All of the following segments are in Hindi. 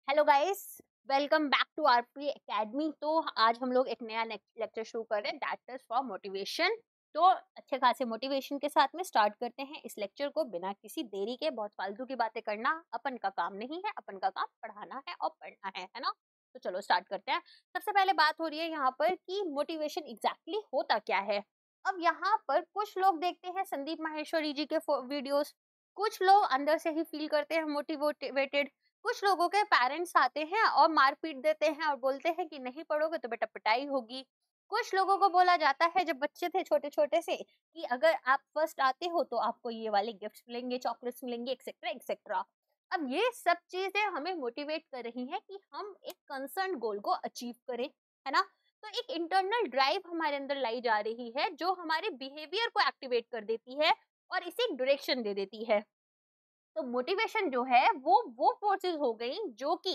Hello guys, welcome back to RP academy. तो आज हम लोग एक नया लेक्चर शुरू कर रहे हैं, दैट इज फॉर मोटिवेशन। तो अच्छे खासे मोटिवेशन के साथ में स्टार्ट करते हैं इस लेक्चर को बिना किसी देरी के। बहुत फालतू की बातें करना अपन का काम नहीं है, अपन का काम पढ़ाना है और पढ़ना है ना। तो चलो स्टार्ट करते हैं। सबसे पहले बात हो रही है यहाँ पर कि मोटिवेशन एग्जैक्टली होता क्या है। अब यहाँ पर कुछ लोग देखते हैं संदीप माहेश्वरी जी के वीडियोस, कुछ लोग अंदर से ही फील करते हैं मोटिवेटेड। कुछ लोगों के पेरेंट्स आते हैं और मार पीट देते हैं और बोलते हैं कि नहीं पढ़ोगे तो बेटा पिटाई होगी। कुछ लोगों को बोला जाता है जब बच्चे थे छोटे छोटे से कि अगर आप फर्स्ट आते हो तो आपको ये वाले गिफ्ट्स मिलेंगे, चॉकलेट्स मिलेंगे, एक्सेट्रा एक्सेट्रा। अब ये सब चीजें हमें मोटिवेट कर रही हैं कि हम एक कंसर्न गोल को अचीव करें, है ना। तो एक इंटरनल ड्राइव हमारे अंदर लाई जा रही है जो हमारे बिहेवियर को एक्टिवेट कर देती है और इसे डायरेक्शन दे देती है। तो मोटिवेशन जो है वो फोर्सेस हो गई जो कि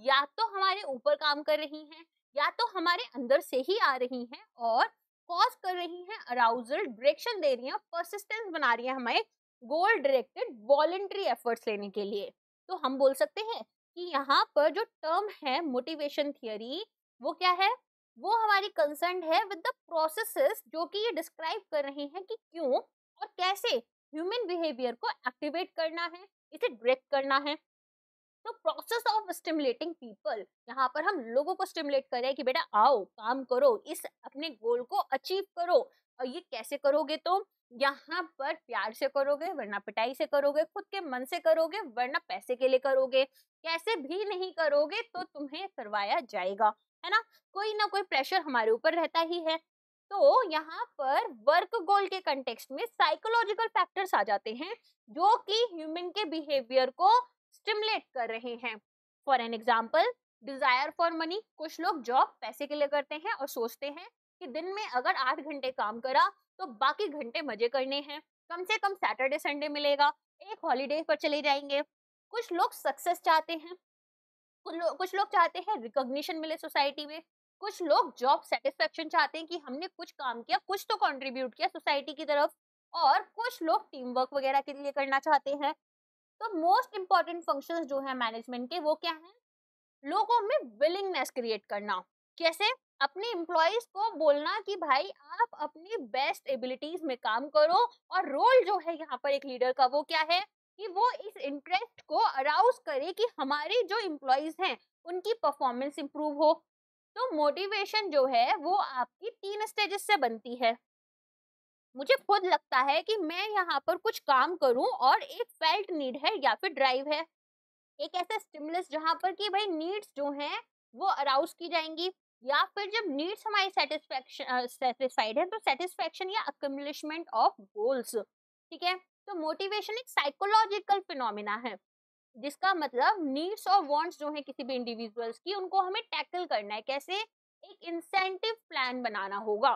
या तो हमारे ऊपर काम कर रही हैं या तो हमारे अंदर से ही आ रही हैं और कॉज कर रही हैं अराउजल, डायरेक्शन दे रही हैं, परसिस्टेंस बना रही हैं हमें गोल डायरेक्टेड वॉलंटरी एफर्ट्स लेने के लिए। तो हम बोल सकते हैं कि यहाँ पर जो टर्म है मोटिवेशन थियरी, वो क्या है, वो हमारी कंसर्न है विद द प्रोसेसेस जो कि ये डिस्क्राइब कर रही हैं कि क्यों और कैसे ह्यूमन बिहेवियर को एक्टिवेट करना है, इसे डायरेक्ट करना है। तो प्रोसेस ऑफ स्टिमुलेटिंग पीपल, यहाँ पर हम लोगों को स्टिमुलेट कर रहे हैं कि बेटा आओ काम करो, इस अपने गोल को अचीव करो। और ये कैसे करोगे, तो यहाँ पर प्यार से करोगे वरना पिटाई से करोगे, खुद के मन से करोगे वरना पैसे के लिए करोगे, कैसे भी नहीं करोगे तो तुम्हें करवाया जाएगा, है ना। कोई ना कोई प्रेशर हमारे ऊपर रहता ही है। तो यहाँ पर वर्क गोल के कंटेक्स्ट में साइकोलॉजिकल फैक्टर्स आ जाते हैं जो कि ह्यूमन के बिहेवियर को स्टिमुलेट कर रहे हैं। For an example, desire for money. कुछ लोग जॉब पैसे के लिए करते हैं और सोचते हैं कि दिन में अगर 8 घंटे काम करा तो बाकी घंटे मजे करने हैं, कम से कम सैटरडे संडे मिलेगा, एक हॉलीडे पर चले जाएंगे। कुछ लोग सक्सेस चाहते हैं, कुछ लोग चाहते हैं रिकॉग्निशन मिले सोसाइटी में, कुछ लोग जॉब सेटिस्फेक्शन चाहते हैं कि हमने कुछ काम किया, कुछ तो कंट्रीब्यूट किया सोसाइटी की तरफ, और कुछ लोग टीम वर्क वगैरह के लिए करना चाहते हैं। तो मोस्ट इंपॉर्टेंट फंक्शंस जो है मैनेजमेंट के, वो क्या है, लोगों में विलिंगनेस क्रिएट करना। कैसे, अपने एम्प्लॉयज को बोलना कि भाई आप अपनी बेस्ट एबिलिटीज में काम करो। और रोल जो है यहाँ पर एक लीडर का, वो क्या है कि वो इस इंटरेस्ट को अराउज करे कि हमारे जो एम्प्लॉयज हैं उनकी परफॉर्मेंस इंप्रूव हो। तो मोटिवेशन जो है वो आपकी 3 स्टेजेस से बनती है। मुझे खुद लगता है कि मैं यहाँ पर कुछ काम करूं और एक फेल्ट नीड है या फिर ड्राइव है, एक ऐसा स्टिमुलस जहां पर कि भाई नीड्स जो हैं वो अराउज की जाएंगी, या फिर जब नीड्स हमारी सेटिस्फेक्शन सेटिस्फाइड है तो सेटिस्फेक्शन या अक्यूमुलेशन ऑफ गोल्स। ठीक है। तो मोटिवेशन एक साइकोलॉजिकल फिनोमिना है जिसका मतलब नीड्स और वांट्स जो है किसी भी इंडिविजुअल्स की, उनको हमें टैकल करना है। कैसे, एक इंसेंटिव प्लान बनाना होगा।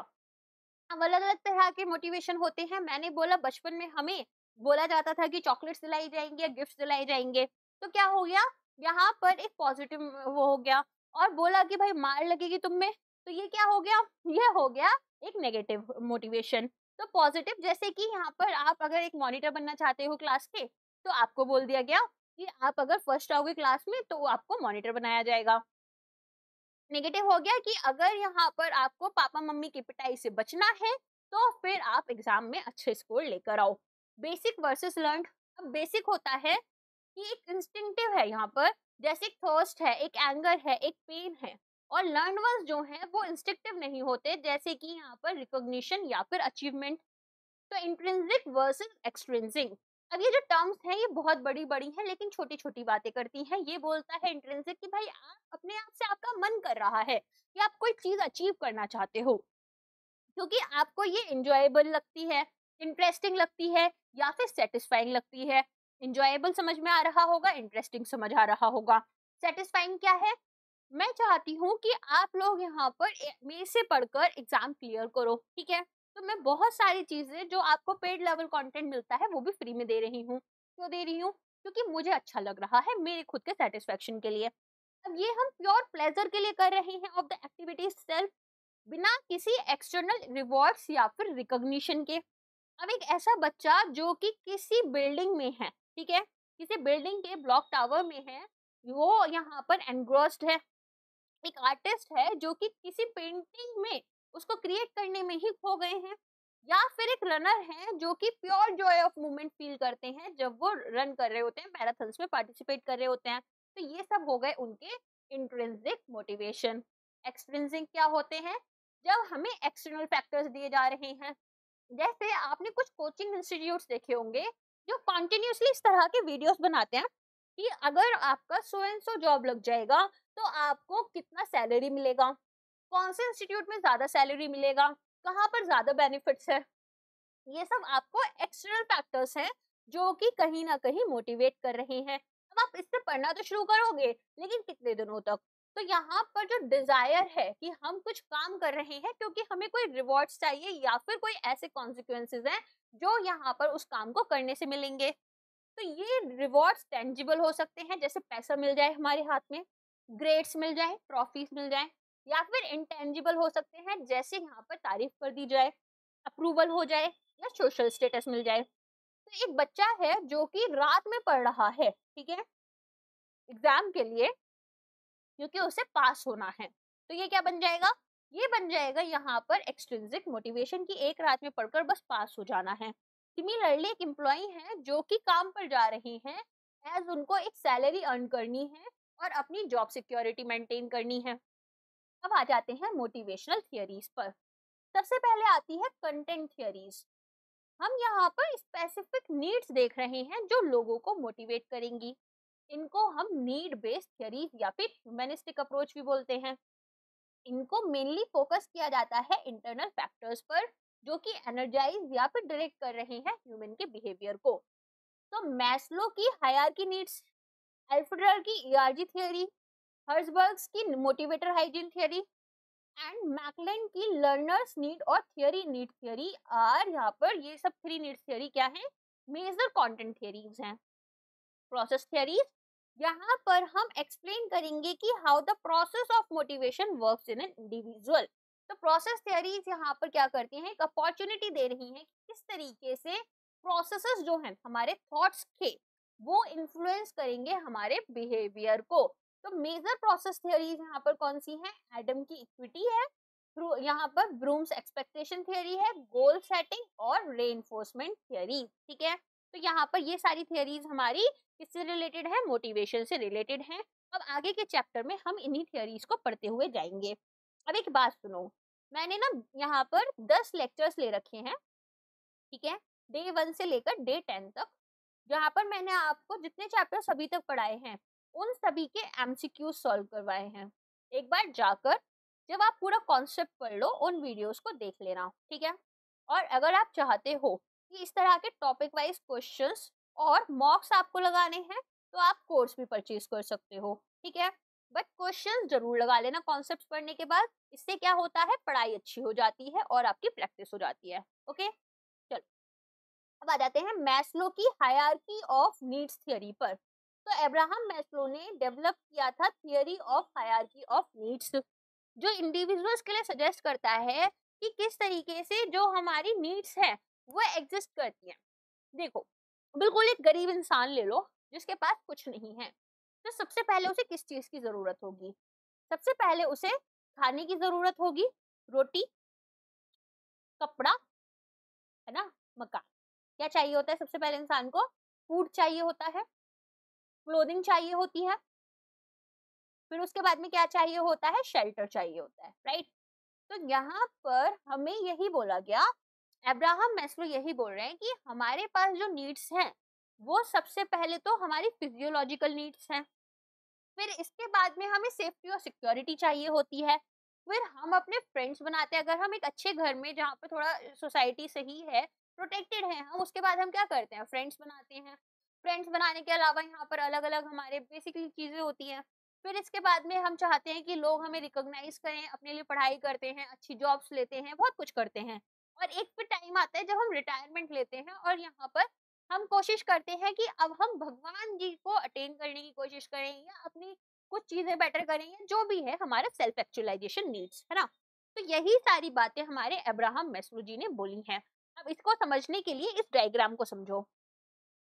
अब अलग अलग तरह के मोटिवेशन होते हैं। मैंने बोला बचपन में हमें बोला जाता था कि चॉकलेट्स दिलाई जाएंगे या गिफ्ट्स दिलाए जाएंगे, तो क्या हो गया, यहाँ पर एक पॉजिटिव वो हो गया। और बोला कि भाई मार लगेगी तुम में, तो ये क्या हो गया, ये हो गया एक नेगेटिव मोटिवेशन। तो पॉजिटिव, जैसे कि यहाँ पर आप अगर एक मॉनिटर बनना चाहते हो क्लास के, तो आपको बोल दिया गया कि आप अगर फर्स्ट आओगे क्लास में तो आपको मॉनिटर बनाया जाएगा। नेगेटिव हो गया कि अगर यहाँ पर आपको पापा मम्मी की पिटाई से बचना है तो फिर आप एग्जाम में अच्छे स्कोर लेकर आओ। Basic versus learn. अब बेसिक होता है कि एक इंस्टिंक्टिव है यहाँ पर, जैसे एक थर्स्ट है, एक एंगर है, एक पेन है। और लर्न वर्स जो है वो इंस्टिंक्टिव नहीं होते, जैसे कि यहाँ पर रिकॉग्निशन या फिर अचीवमेंट। तो इंट्रिंसिक वर्सेस एक्सट्रिंसिक। अब ये जो टर्म्स हैं ये बहुत बड़ी बड़ी हैं लेकिन छोटी छोटी बातें करती हैं। ये बोलता है इंट्रिंसिक कि भाई आप अपने आप से, आपका मन कर रहा है कि आप कोई चीज अचीव करना चाहते हो क्योंकि आपको ये इंजॉयबल लगती है, इंटरेस्टिंग लगती है, या फिर सेटिस्फाइंग लगती है। इंजॉयबल समझ में आ रहा होगा, इंटरेस्टिंग समझ आ रहा होगा। सेटिस्फाइंग क्या है, मैं चाहती हूँ कि आप लोग यहाँ पर मेरे से पढ़कर एग्जाम क्लियर करो। ठीक है। तो मैं बहुत सारी चीजें जो आपको पेड लेवल कंटेंट मिलता है वो भी फ्री में दे रही हूँ। क्यों दे रही हूँ, क्योंकि मुझे अच्छा लग रहा है, मेरे खुद के सेटिस्फेक्शन के लिए। अब ये हम प्योर प्लेजर के लिए कर रहे हैं ऑफ द एक्टिविटी सेल्फ, बिना किसी एक्सटर्नल रिवॉर्ड्स या फिर रिकॉग्निशन के। अब एक ऐसा बच्चा जो कि किसी बिल्डिंग में है, ठीक है, किसी बिल्डिंग के ब्लॉक टावर में है, वो यहाँ पर एनग्रोस्ड है, एक आर्टिस्ट है जो कि किसी पेंटिंग में उसको क्रिएट करने में ही खो गए हैं, या फिर एक रनर है जो कि pure Joy of movement feel करते हैं जब वो रन कर रहे होते हैं, मैराथन्स में पार्टिसिपेट कर रहे होते हैं। तो ये सब हो गए उनके इंट्रिंसिक मोटिवेशन। एक्सट्रिंसिक क्या होते हैं? जब हमें एक्सटर्नल फैक्टर्स दिए जा रहे हैं, जैसे आपने कुछ कोचिंग इंस्टीट्यूट्स देखे होंगे जो कॉन्टिन्यूसली इस तरह के वीडियोस बनाते हैं कि अगर आपका सो एंड सो जॉब लग जाएगा तो आपको कितना सैलरी मिलेगा, कौन से इंस्टीट्यूट में ज्यादा सैलरी मिलेगा, कहाँ पर ज्यादा बेनिफिट्स है। ये सब आपको एक्सटर्नल फैक्टर्स हैं जो कि कहीं ना कहीं मोटिवेट कर रहे हैं। अब आप इससे पढ़ना तो शुरू करोगे, लेकिन कितने दिनों तक? तो यहाँ पर जो डिजायर है कि हम कुछ काम कर रहे हैं क्योंकि हमें कोई रिवॉर्ड्स चाहिए या फिर कोई ऐसे कॉन्सिक्वेंसेज हैं जो यहाँ पर उस काम को करने से मिलेंगे। तो ये रिवॉर्ड्स टेंजिबल हो सकते हैं, जैसे पैसा मिल जाए हमारे हाथ में, ग्रेड्स मिल जाए, ट्रॉफीज मिल जाए, या फिर इंटेंजिबल हो सकते हैं, जैसे यहाँ पर तारीफ कर दी जाए, अप्रूवल हो जाए, या सोशल स्टेटस मिल जाए। तो एक बच्चा है जो कि रात में पढ़ रहा है, ठीक है, एग्जाम के लिए, क्योंकि उसे पास होना है। तो ये क्या बन जाएगा? ये बन जाएगा यहाँ पर एक्सट्रिंसिक मोटिवेशन की एक रात में पढ़कर बस पास हो जाना है। सिमिलरली एक एम्प्लॉई है जो कि काम पर जा रही है एज उनको एक सैलरी अर्न करनी है और अपनी जॉब सिक्योरिटी मेंटेन करनी है। अब आ जाते हैं मोटिवेशनल थियरीज पर। सबसे पहले आती है कंटेंट थियरीज। हम यहाँ पर स्पेसिफिक नीड्स देख रहे हैं जो लोगों को मोटिवेट करेंगी। इनको हम नीड बेस्ड थियरीज या फिर ह्यूमनिस्टिक अप्रोच भी बोलते हैं। इनको मेनली फोकस किया जाता है इंटरनल फैक्टर्स पर जो कि एनर्जाइज या फिर डायरेक्ट कर रहे हैं ह्यूमन के बिहेवियर को। तो मैस्लो की हायरार्की नीड्स, एल्फ्रेडर की ईआरजी थियरी, हर्जबर्ग्स की motivator hygiene theory and McClelland की लर्नर्स नीड और थियरी नीड थियरी आर, यहाँ पर ये सब थ्री नीड्स थियरी क्या है? मेजर कंटेंट थियरीज हैं। प्रोसेस थियरीज, यहाँ पर हम एक्सप्लेन करेंगे कि how the process of motivation works in an individual. तो प्रोसेस थियरीज यहाँ पर क्या करती हैं? एक अपॉर्चुनिटी दे रही हैं कि किस तरीके से प्रोसेसेस जो हैं हमारे थॉट्स के, वो इन्फ्लुएंस करेंगे हमारे बिहेवियर को। तो मेजर प्रोसेस थियरीज यहाँ पर कौन सी हैं? एडम की इक्विटी है, यहाँ पर ब्रूम्स एक्सपेक्टेशन थियरी है, गोल सेटिंग और रेनफोर्समेंट थियरी, ठीक है। तो यहाँ पर ये सारी थियरीज हमारी किससे रिलेटेड है? मोटिवेशन से रिलेटेड है। अब आगे के चैप्टर में हम इन्हीं थियरीज को पढ़ते हुए जाएंगे। अब एक बात सुनो, मैंने ना यहाँ पर 10 लेक्चर्स ले रखे हैं, ठीक है, डे 1 से लेकर डे 10 तक, जहाँ पर मैंने आपको जितने चैप्टर अभी तक पढ़ाए हैं उन सभी के एमसीक्यू सॉल्व करवाए हैं। एक बार जाकर जब आप पूरा कॉन्सेप्ट पढ़ लो उन वीडियोस को देख लेना, ठीक है। और अगर आप चाहते हो कि इस तरह के टॉपिक वाइज क्वेश्चंस और मॉक्स आपको लगाने हैं तो आप कोर्स भी परचेज कर सकते हो, ठीक है। बट क्वेश्चंस जरूर लगा लेना कॉन्सेप्ट पढ़ने के बाद, इससे क्या होता है? पढ़ाई अच्छी हो जाती है और आपकी प्रैक्टिस हो जाती है। ओके, चलो अब आ जाते हैं मैस्लो की हायरार्की ऑफ नीड्स थियरी पर। तो अब्राहम मैस्लो ने डेवलप किया था theory of hierarchy of needs, जो इंडिविजुअल्स के लिए सजेस्ट करता है कि किस तरीके से जो हमारी नीड्स है वो एग्जिस्ट करती हैं। देखो, बिल्कुल एक गरीब इंसान ले लो जिसके पास कुछ नहीं है, तो सबसे पहले उसे किस चीज की जरूरत होगी? सबसे पहले उसे खाने की जरूरत होगी, रोटी, कपड़ा, है ना, मकान। क्या चाहिए होता है सबसे पहले इंसान को? फूड चाहिए होता है, क्लोथिंग चाहिए होती है, फिर उसके बाद में क्या चाहिए होता है? शेल्टर चाहिए होता है, राइट। तो यहाँ पर हमें यही बोला गया, अब्राहम मैस्लो यही बोल रहे हैं कि हमारे पास जो नीड्स हैं वो सबसे पहले तो हमारी फिजियोलॉजिकल नीड्स हैं, फिर इसके बाद में हमें सेफ्टी और सिक्योरिटी चाहिए होती है, फिर हम अपने फ्रेंड्स बनाते हैं। अगर हम एक अच्छे घर में जहाँ पे थोड़ा सोसाइटी सही है, प्रोटेक्टेड है हम, उसके बाद हम क्या करते हैं? फ्रेंड्स बनाते हैं। फ्रेंड्स बनाने के अलावा यहाँ पर अलग अलग हमारे बेसिकली चीजें होती हैं। फिर इसके बाद में हम चाहते हैं कि लोग हमें रिकॉग्नाइज करें, अपने लिए पढ़ाई करते हैं, अच्छी जॉब्स लेते हैं, बहुत कुछ करते हैं। और एक फिर टाइम आता है जब हम रिटायरमेंट लेते हैं और यहाँ पर हम कोशिश करते हैं कि अब हम भगवान जी को अटेन करने की कोशिश करें या अपनी कुछ चीजें बेटर करेंगे, जो भी है हमारा सेल्फ एक्चुअलाइजेशन नीड्स, है ना। तो यही सारी बातें हमारे अब्राहम मैस्लो जी ने बोली हैं। अब इसको समझने के लिए इस डायग्राम को समझो।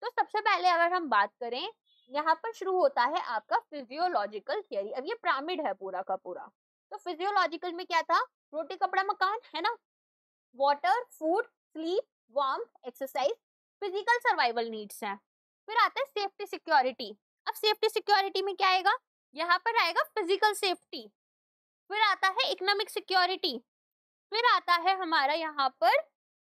तो सबसे पहले अगर हम बात करें यहाँ पर शुरू होता है आपका फिजियोलॉजिकल थियरी। अब ये पिरामिड है पूरा का पूरा। तो फिजियोलॉजिकल में क्या था, रोटी कपड़ा मकान है ना, water, food, sleep, warmth, exercise, physical survival needs हैं। फिर आता है सेफ्टी सिक्योरिटी। अब सेफ्टी सिक्योरिटी में क्या आएगा, यहाँ पर आएगा फिजिकल सेफ्टी। फिर आता है इकोनॉमिक सिक्योरिटी। फिर आता है हमारा यहाँ पर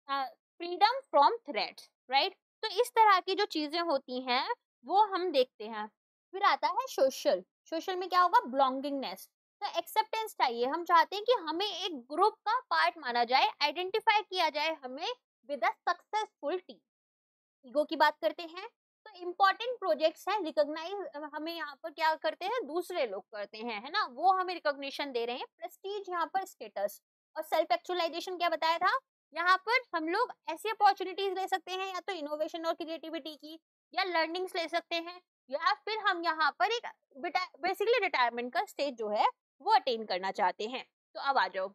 फ्रीडम फ्रॉम थ्रेट्स, राइट। तो इस तरह की जो चीजें होती हैं वो हम देखते हैं। फिर आता है सोशल। सोशल में क्या होगा, बिलोंगिंगनेस। तो एक्सेप्टेंस चाहिए, हम चाहते हैं कि हमें एक ग्रुप का पार्ट माना जाए, आइडेंटिफाई किया जाए हमें with a successful team. Ego की बात करते हैं तो इम्पोर्टेंट प्रोजेक्ट्स हैं, रिकॉग्नाइज हमें यहाँ पर क्या करते हैं, दूसरे लोग करते हैं, है ना, वो हमें रिकॉग्निशन दे रहे हैं। प्रेस्टीज यहाँ पर स्टेटस। और सेल्फ एक्चुअलाइजेशन क्या बताया था, यहाँ पर हम लोग ऐसी अपॉर्चुनिटीज ले सकते हैं, या तो इनोवेशन और क्रिएटिविटी की, या लर्निंग्स ले सकते हैं, या फिर हम यहाँ पर एक बेसिकली रिटायरमेंट का स्टेज जो है वो अटेन करना चाहते हैं। तो अब आ जाओ,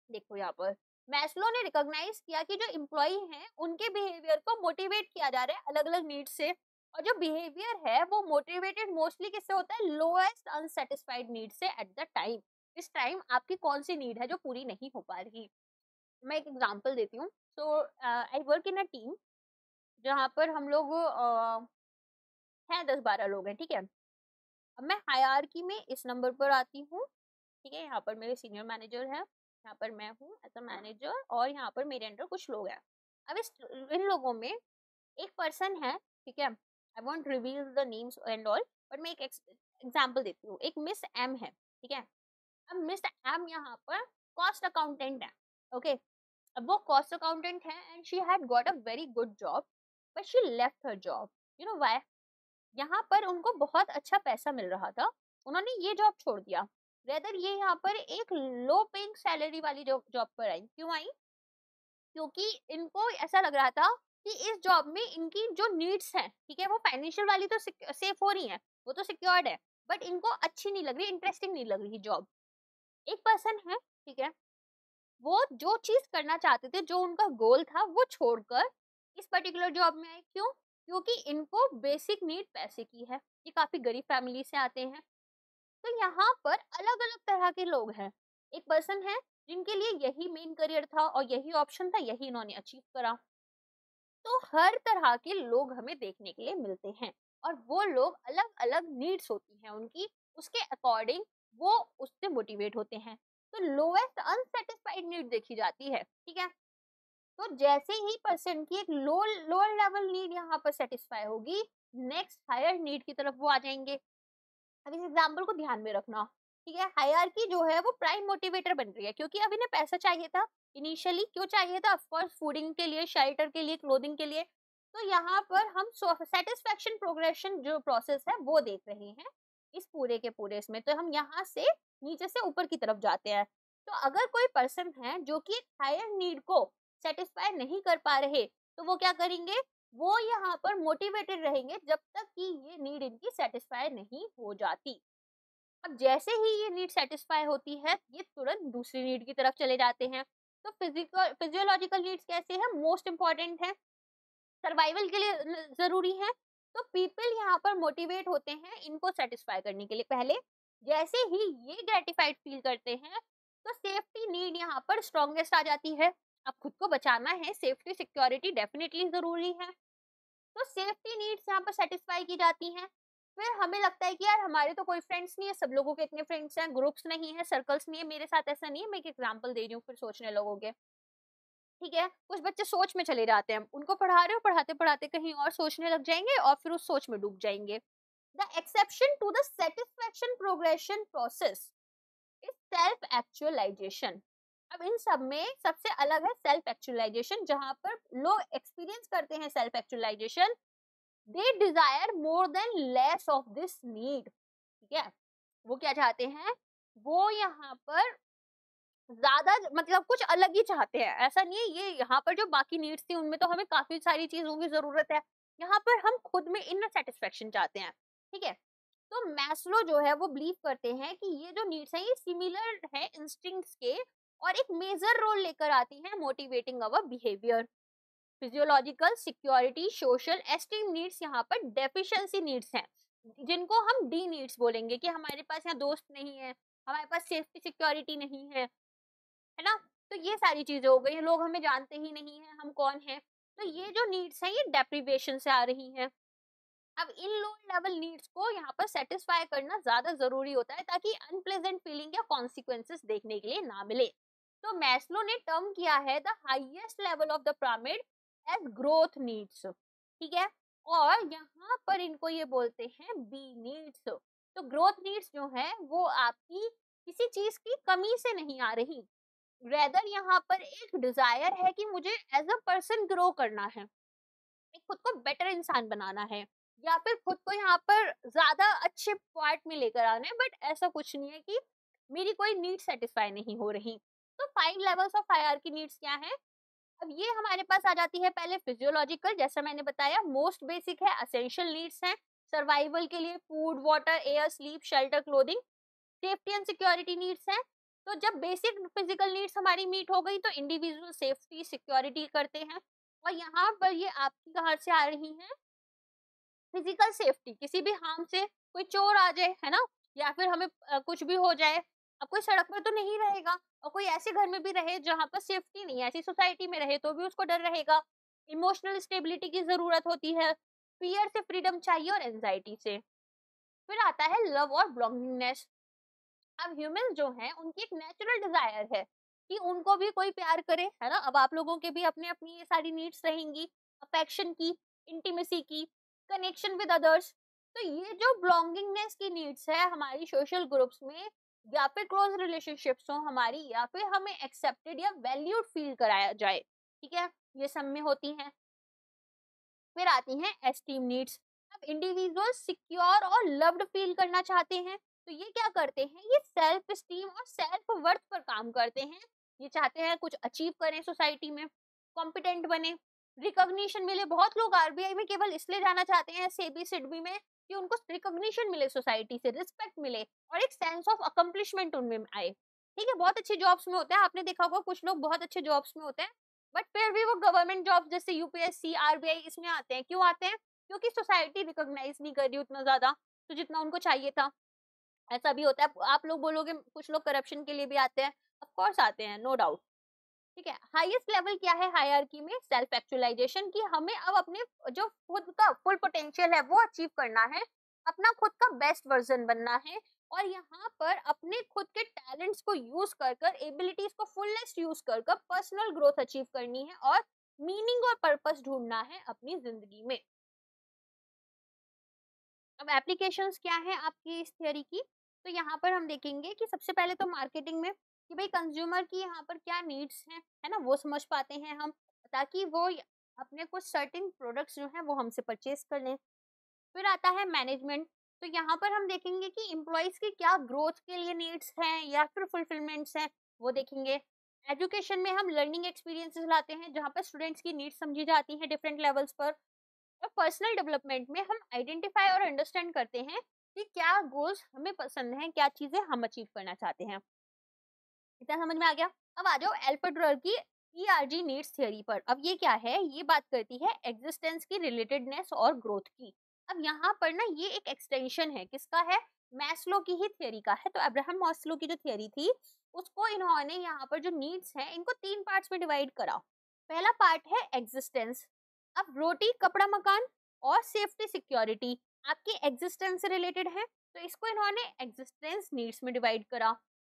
देखो यहाँ पर मैस्लो ने रिकॉग्नाइज किया कि जो एम्प्लॉय हैं उनके बिहेवियर को मोटिवेट किया जा रहा है अलग अलग नीड से। और जो बिहेवियर है वो मोटिवेटेड मोस्टली किससे होता है, लोएस्ट अनसेटिस्फाइड नीड से एट द टाइम। इस टाइम आपकी कौन सी नीड है जो पूरी नहीं हो पा रही। मैं एक एग्जांपल देती हूँ। सो I work in a team जहाँ पर हम लोग हैं 10-12 लोग हैं, ठीक है। अब मैं हायरार्की में इस नंबर पर आती हूँ, ठीक है। यहाँ पर मेरे सीनियर मैनेजर हैं, यहाँ पर मैं हूँ एज अ मैनेजर, और यहाँ पर मेरे अंडर कुछ लोग हैं। अब इन लोगों में एक पर्सन है, ठीक है, I want reveal the names and all, but मैं एक एग्जाम्पल देती हूँ। एक मिस एम है, ठीक है। अब मिस एम यहाँ पर कॉस्ट अकाउंटेंट है, ओके। अब वो कॉस्ट अकाउंटेंट है and she had got a very good job, but she left her job. You know why? यहाँ पर उनको बहुत अच्छा पैसा मिल रहा था, उन्होंने ये जॉब छोड़ दिया। रेदर ये यहाँ पर एक लो पेइंग सैलरी वाली जॉब पर आई। क्यों आई? क्योंकि इनको ऐसा लग रहा था कि इस जॉब में इनकी जो नीड्स हैं, ठीक है, वो फाइनेंशियल वाली तो सेफ हो रही हैं, वो तो सिक्योर्ड है, बट इनको अच्छी नहीं लग रही, इंटरेस्टिंग नहीं लग रही जॉब। एक पर्सन है, ठीक है, वो जो चीज करना चाहते थे, जो उनका गोल था, वो छोड़कर इस पर्टिकुलर जॉब में आए। क्यों? क्योंकि इनको बेसिक नीड पैसे की है, ये काफी गरीब फैमिली से आते हैं। तो यहाँ पर अलग अलग तरह के लोग हैं। एक पर्सन है जिनके लिए यही मेन करियर था और यही ऑप्शन था, यही इन्होंने अचीव करा। तो हर तरह के लोग हमें देखने के लिए मिलते हैं, और वो लोग अलग अलग नीड्स होती हैं उनकी, उसके अकॉर्डिंग वो उससे मोटिवेट होते हैं। तो लोएस्ट अनसेटिस्फाइड नीड देखी जाती है, ठीक है। तो जैसे ही पर्सन की एक लोअर लेवल नीड यहाँ पर सेटिस्फाई होगी, नेक्स्ट हायर नीड की तरफ वो आ जाएंगे। अब इस एग्जाम्पल को ध्यान में रखना, ठीक है। हायरार्की जो है वो प्राइम मोटिवेटर बन रही है, क्योंकि अब इन्हें पैसा चाहिए था। इनिशियली क्यों चाहिए था? ऑफकोर्स फूडिंग के लिए, शेल्टर के लिए, क्लोथिंग के लिए। तो यहाँ पर हम सेटिस्फेक्शन प्रोग्रेशन जो प्रोसेस है वो देख रहे हैं इस पूरे के पूरे इसमें। तो हम यहाँ से नीचे से ऊपर की तरफ जाते हैं। तो अगर कोई पर्सन है जो कि हायर नीड को सेटिस्फाई नहीं कर पा रहे, तो वो क्या करेंगे, वो यहाँ पर मोटिवेटेड रहेंगे जब तक कि ये नीड इनकी सेटिस्फाई नहीं हो जाती। अब जैसे ही ये नीड सेटिस्फाई होती है, ये तुरंत दूसरी नीड की तरफ चले जाते हैं। तो फिजियोलॉजिकल नीड्स कैसे हैं? मोस्ट इंपॉर्टेंट है, सर्वाइवल के लिए जरूरी है। तो पीपल यहाँ पर मोटिवेट होते हैं इनको सेटिस्फाई करने के लिए। पहले जैसे ही ये ग्रेटिफाइड फील करते हैं, तो सेफ्टी नीड यहाँ पर स्ट्रॉन्गेस्ट आ जाती है। अब खुद को बचाना है, सेफ्टी सिक्योरिटी डेफिनेटली जरूरी है। तो सेफ्टी नीड्स यहाँ पर सेटिस्फाई की जाती हैं। फिर हमें लगता है कि यार हमारे तो कोई फ्रेंड्स नहीं है, सब लोगों के इतने फ्रेंड्स हैं, ग्रुप्स नहीं है, सर्कल्स नहीं है, मेरे साथ ऐसा नहीं है। मैं एक एग्जांपल दे रही हूँ, फिर सोचने लगोगे, ठीक है। कुछ बच्चे सोच में चले जाते हैं, उनको पढ़ा रहे हो, पढ़ाते पढ़ाते कहीं और सोचने लग जाएंगे और फिर उस सोच में डूब जाएंगे। The exception to the satisfaction progression process is self actualisation. अब इन सब में सबसे अलग है सेल्फ एक्चुअलाइजेशन, जहां पर लोग एक्सपीरियंस करते हैं self actualisation. They desire more than less of this need, ठीक है। वो क्या चाहते हैं, वो यहाँ पर ज्यादा मतलब कुछ अलग ही चाहते हैं। ऐसा नहीं है, ये यहाँ पर जो बाकी नीड्स थी उनमें तो हमें काफी सारी चीजों की जरूरत है, यहाँ पर हम खुद में इनर सेटिस्फेक्शन चाहते हैं, ठीक है। तो मैस्लो जो है वो बिलीव करते हैं कि ये जो नीड्स हैं ये सिमिलर है इंस्टिंक्ट्स के, और एक मेजर रोल लेकर आती है motivating our behaviour. Physiological, security, social, esteem needs यहाँ पर डेफिशिएंसी नीड्स हैं। जिनको हम डी नीड्स बोलेंगे कि हमारे पास यहाँ दोस्त नहीं है, हमारे पास सेफ्टी सिक्योरिटी नहीं है ना? तो ये सारी चीजें हो गई, लोग हमें जानते ही नहीं है हम कौन है। तो ये जो नीड्स हैं ये डेप्रिवेशन से आ रही हैं। अब इन लो लेवल नीड्स को यहाँ पर सेटिस्फाई करना ज्यादा जरूरी होता है ताकि अनप्लेजेंट फीलिंग या कॉन्सिक्वेंसेस देखने के लिए ना मिले। तो मैस्लो ने टर्म किया है the highest level of the pyramid as growth needs, ठीक है। और यहाँ पर इनको ये बोलते हैं बी नीड्स। तो ग्रोथ नीड्स जो है वो आपकी किसी चीज की कमी से नहीं आ रही, रेदर यहाँ पर एक डिजायर है कि मुझे एज अ पर्सन ग्रो करना है, एक खुद को बेटर इंसान बनाना है, या फिर खुद को यहाँ पर ज्यादा अच्छे पार्ट में लेकर आना है। बट ऐसा कुछ नहीं है कि मेरी कोई नीड सेटिस्फाई नहीं हो रही। तो 5 लेवल्स ऑफ हायरार्की नीड्स क्या है? अब ये हमारे पास आ जाती है पहले फिजियोलॉजिकल, जैसा मैंने बताया मोस्ट बेसिक है, असेंशियल नीड्स हैं सर्वाइवल के लिए, food water air sleep shelter clothing. Safety and security needs हैं, तो जब बेसिक फिजिकल नीड्स हमारी मीट हो गई तो इंडिविजुअल सेफ्टी सिक्योरिटी करते हैं। और यहाँ पर ये आपकी कहाँ से आ रही है? फिजिकल सेफ्टी, किसी भी हार्म से, कोई चोर आ जाए है ना, या फिर हमें कुछ भी हो जाए। अब कोई सड़क पर तो नहीं रहेगा, और कोई ऐसे घर में भी रहे जहाँ पर सेफ्टी नहीं है, ऐसी सोसाइटी में रहे तो भी उसको डर रहेगा। इमोशनल स्टेबिलिटी की जरूरत होती है, फियर से फ्रीडम चाहिए और एंजाइटी से। फिर आता है लव और बिलोंगिंगनेस। अब ह्यूमन जो हैं उनकी एक नेचुरल डिजायर है कि उनको भी कोई प्यार करे, है ना। अब आप लोगों के भी अपने अपनी ये सारी नीड्स रहेंगी, अफेक्शन की, इंटीमेसी की, कनेक्शन विद अदर्स। तो ये जो बिलोंगिंगनेस की नीड्स है हमारी सोशल ग्रुप्स में, या फिर क्लोज रिलेशनशिप्स हो हमारी, या फिर हमें एक्सेप्टेड या वैल्यूड फील कराया जाए, ठीक है, ये सब में होती हैं। फिर आती हैं एस्टीम नीड्स। अब इंडिविजुअल सिक्योर और लव्ड फील करना चाहते हैं, तो ये क्या करते हैं, ये सेल्फ स्टीम और सेल्फ वर्थ पर काम करते हैं। ये चाहते हैं कुछ अचीव करें सोसाइटी में, कॉम्पिटेंट बने, रिकॉग्निशन मिले। बहुत लोग आरबीआई में केवल इसलिए जाना चाहते हैं, सेबी सिडबी में, कि उनको रिकॉग्निशन मिले, सोसाइटी से रिस्पेक्ट मिले और एक सेंस ऑफ अकम्पलिशमेंट उनमें आए, ठीक है। बहुत अच्छी जॉब्स में होते हैं, आपने देखा होगा कुछ लोग बहुत अच्छे जॉब्स में होते हैं, बट फिर भी वो गवर्नमेंट जॉब जैसे यूपीएससी आरबीआई इसमें आते हैं। क्यों आते हैं? क्योंकि सोसाइटी रिकॉग्नाइज नहीं कर रही उतना ज्यादा, तो जितना उनको चाहिए था। ऐसा भी होता है, आप लोग बोलोगे कुछ लोग करप्शन के लिए भी आते हैं, ऑफ कोर्स आते हैं, नो डाउट, ठीक है। हाईएस्ट लेवल क्या है हायरार्की में? सेल्फ एक्चुअलाइजेशन, की हमें अब अपने जो खुद का फुल पोटेंशियल है वो अचीव करना है, अपना खुद का बेस्ट वर्जन बनना है, और यहाँ पर अपने खुद के टैलेंट्स को यूज कर कर, एबिलिटीज को फुलेस्ट यूज कर कर पर्सनल ग्रोथ अचीव करनी है और मीनिंग और पर्पस ढूंढना है अपनी जिंदगी में। अब एप्लीकेशंस क्या है आपकी इस थियरी की? तो यहाँ पर हम देखेंगे कि सबसे पहले तो मार्केटिंग में, कि भाई कंज्यूमर की यहाँ पर क्या नीड्स हैं, है ना, वो समझ पाते हैं हम, ताकि वो अपने कुछ सर्टेन प्रोडक्ट्स जो हैं वो हमसे परचेज कर लें। फिर आता है मैनेजमेंट। तो यहाँ पर हम देखेंगे कि एम्प्लॉयज की क्या ग्रोथ के लिए नीड्स हैं या फिर फुलफिलमेंट्स हैं, वो देखेंगे। एजुकेशन में हम लर्निंग एक्सपीरियंसेस लाते हैं जहाँ पर स्टूडेंट्स की नीड्स समझी जाती हैं डिफरेंट लेवल्स पर। और पर्सनल डेवलपमेंट में हम आइडेंटिफाई और अंडरस्टैंड करते हैं कि क्या गोल्स हमें पसंद हैं, क्या चीजें हम अचीव करना चाहते हैं। इतना समझ में आ गया? अब आ जाओ एल्फर्ड की ईआरजी नीड्स थ्योरी पर। अब ये क्या है? ये बात करती है एग्जिस्टेंस की, रिलेटेडनेस और ग्रोथ की। अब यहाँ पर ना ये एक एक्सटेंशन है, किसका है? मैस्लो की ही थ्योरी का है। तो अब्राहम मास्लो की जो थ्योरी थी उसको इन्होंने यहाँ पर जो नीड्स हैं इनको 3 पार्ट्स में डिवाइड करा। पहला पार्ट है एग्जिस्टेंस। अब रोटी कपड़ा मकान और सेफ्टी सिक्योरिटी आपकी एग्जिस्टेंस से रिलेटेड है, तो इसको इन्होंने एग्जिस्टेंस नीड्स में डिवाइड करा।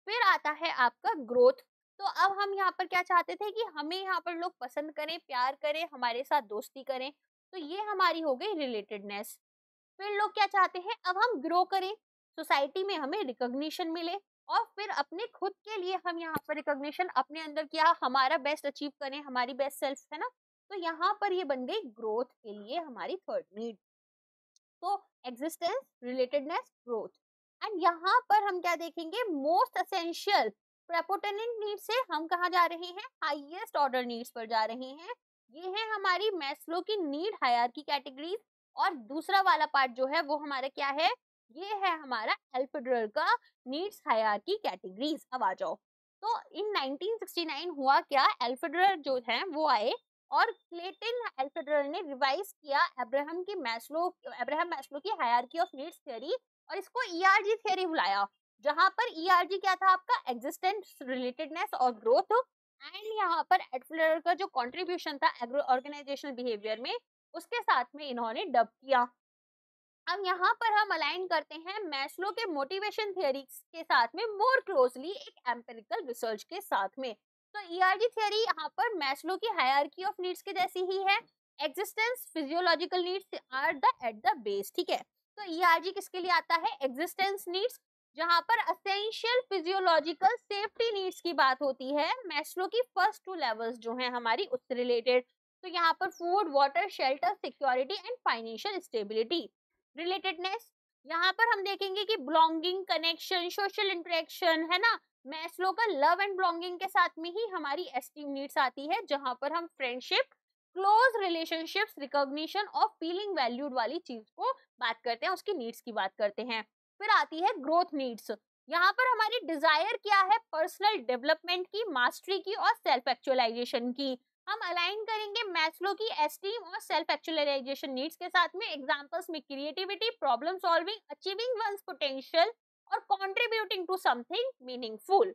फिर आता है आपका ग्रोथ। तो अब हम यहाँ पर क्या चाहते थे कि हमें यहाँ पर लोग पसंद करें, प्यार करें, हमारे साथ दोस्ती करें, तो ये हमारी हो गई रिलेटेडनेस। फिर लोग क्या चाहते हैं? अब हम ग्रो करें, सोसाइटी में हमें रिकॉग्निशन मिले, और फिर अपने खुद के लिए हम यहाँ पर रिकॉग्निशन अपने अंदर क्या, हमारा बेस्ट अचीव करें, हमारी बेस्ट सेल्फ, है ना। तो यहाँ पर ये बन गई ग्रोथ के लिए हमारी थर्ड नीड। तो एग्जिस्टेंस, रिलेटेडनेस, ग्रोथ। एंड यहाँ पर हम क्या देखेंगे? मोस्ट असेंशियल प्रेपोर्टेंट नीड से हम कहाँ जा रहे हैं? हाईएस्ट ऑर्डर नीड्स पर जा रहे हैं। ये है हमारी मैस्लो की नीड हायरार्की कैटेगरीज। और दूसरा वाला पार्ट जो है वो हमारा क्या है? ये है हमारा एल्फेडरर का नीड्स हायरार्की कैटेगरीज। अब आ जाओ। तो इन 1969 हुआ क्या? एल्फेडरर जो है वो आए और क्लेटन एल्फरेडर ने रिवाइज किया अब्राहम मैस्लो की हायरार्की ऑफ नीड्स थ्योरी और इसको ईआरजी थ्योरी बुलाया, जहां पर ईआरजी क्या था आपका, एग्जिस्टेंस, रिलेटेडनेस और ग्रोथ। एंड यहाँ पर एल्फरेडर का जो कंट्रीब्यूशन था ऑर्गेनाइजेशनल बिहेवियर में, उसके साथ में इन्होंने डब किया। अब यहाँ पर हम अलाइन करते हैं मैस्लो के मोटिवेशन थियरी के साथ में मोर क्लोजली एक एम्पिरिकल रिसर्च के साथ में। तो ईआरजी थियरी यहाँ पर मैस्लो की हायरार्की ऑफ नीड्स के जैसी ही है। Existence, physiological needs are the at the base, ठीक है। तो ईआरजी किसके लिए आता है, एग्जिस्टेंस नीड्स, जहाँ पर असेंशियल फिजियोलॉजिकल सेफ्टी नीड्स की बात होती है। मैस्लो की फर्स्ट 2 लेवल्स जो हैं हमारी उससे रिलेटेड, तो यहाँ पर food, water, shelter, security and financial stability. Relatedness, यहाँ पर हम देखेंगे कि बिलोंगिंग, कनेक्शन, सोशल इंटरेक्शन, है ना। मैस्लो का लव एंड बिलोंगिंग के साथ में ही हमारी एस्टीम नीड्स आती है, जहां पर हम फ्रेंडशिप, क्लोज रिलेशनशिप्स, रिकॉग्निशन और फीलिंग वैल्यूड वाली चीज को बात करते हैं, उसकी नीड्स की बात करते हैं। फिर आती है ग्रोथ नीड्स, यहाँ पर हमारी डिजायर क्या है, पर्सनल डेवलपमेंट की, मास्टरी की और सेल्फ एक्चुअलाइजेशन की। हम अलाइन करेंगे मैस्लो की एस्टीम और सेल्फ एक्चुअलाइजेशन नीड्स के साथ में। एग्जांपल्स में creativity, problem solving, achieving one's potential और कंट्रीब्यूटिंग टू समथिंग मीनिंगफुल।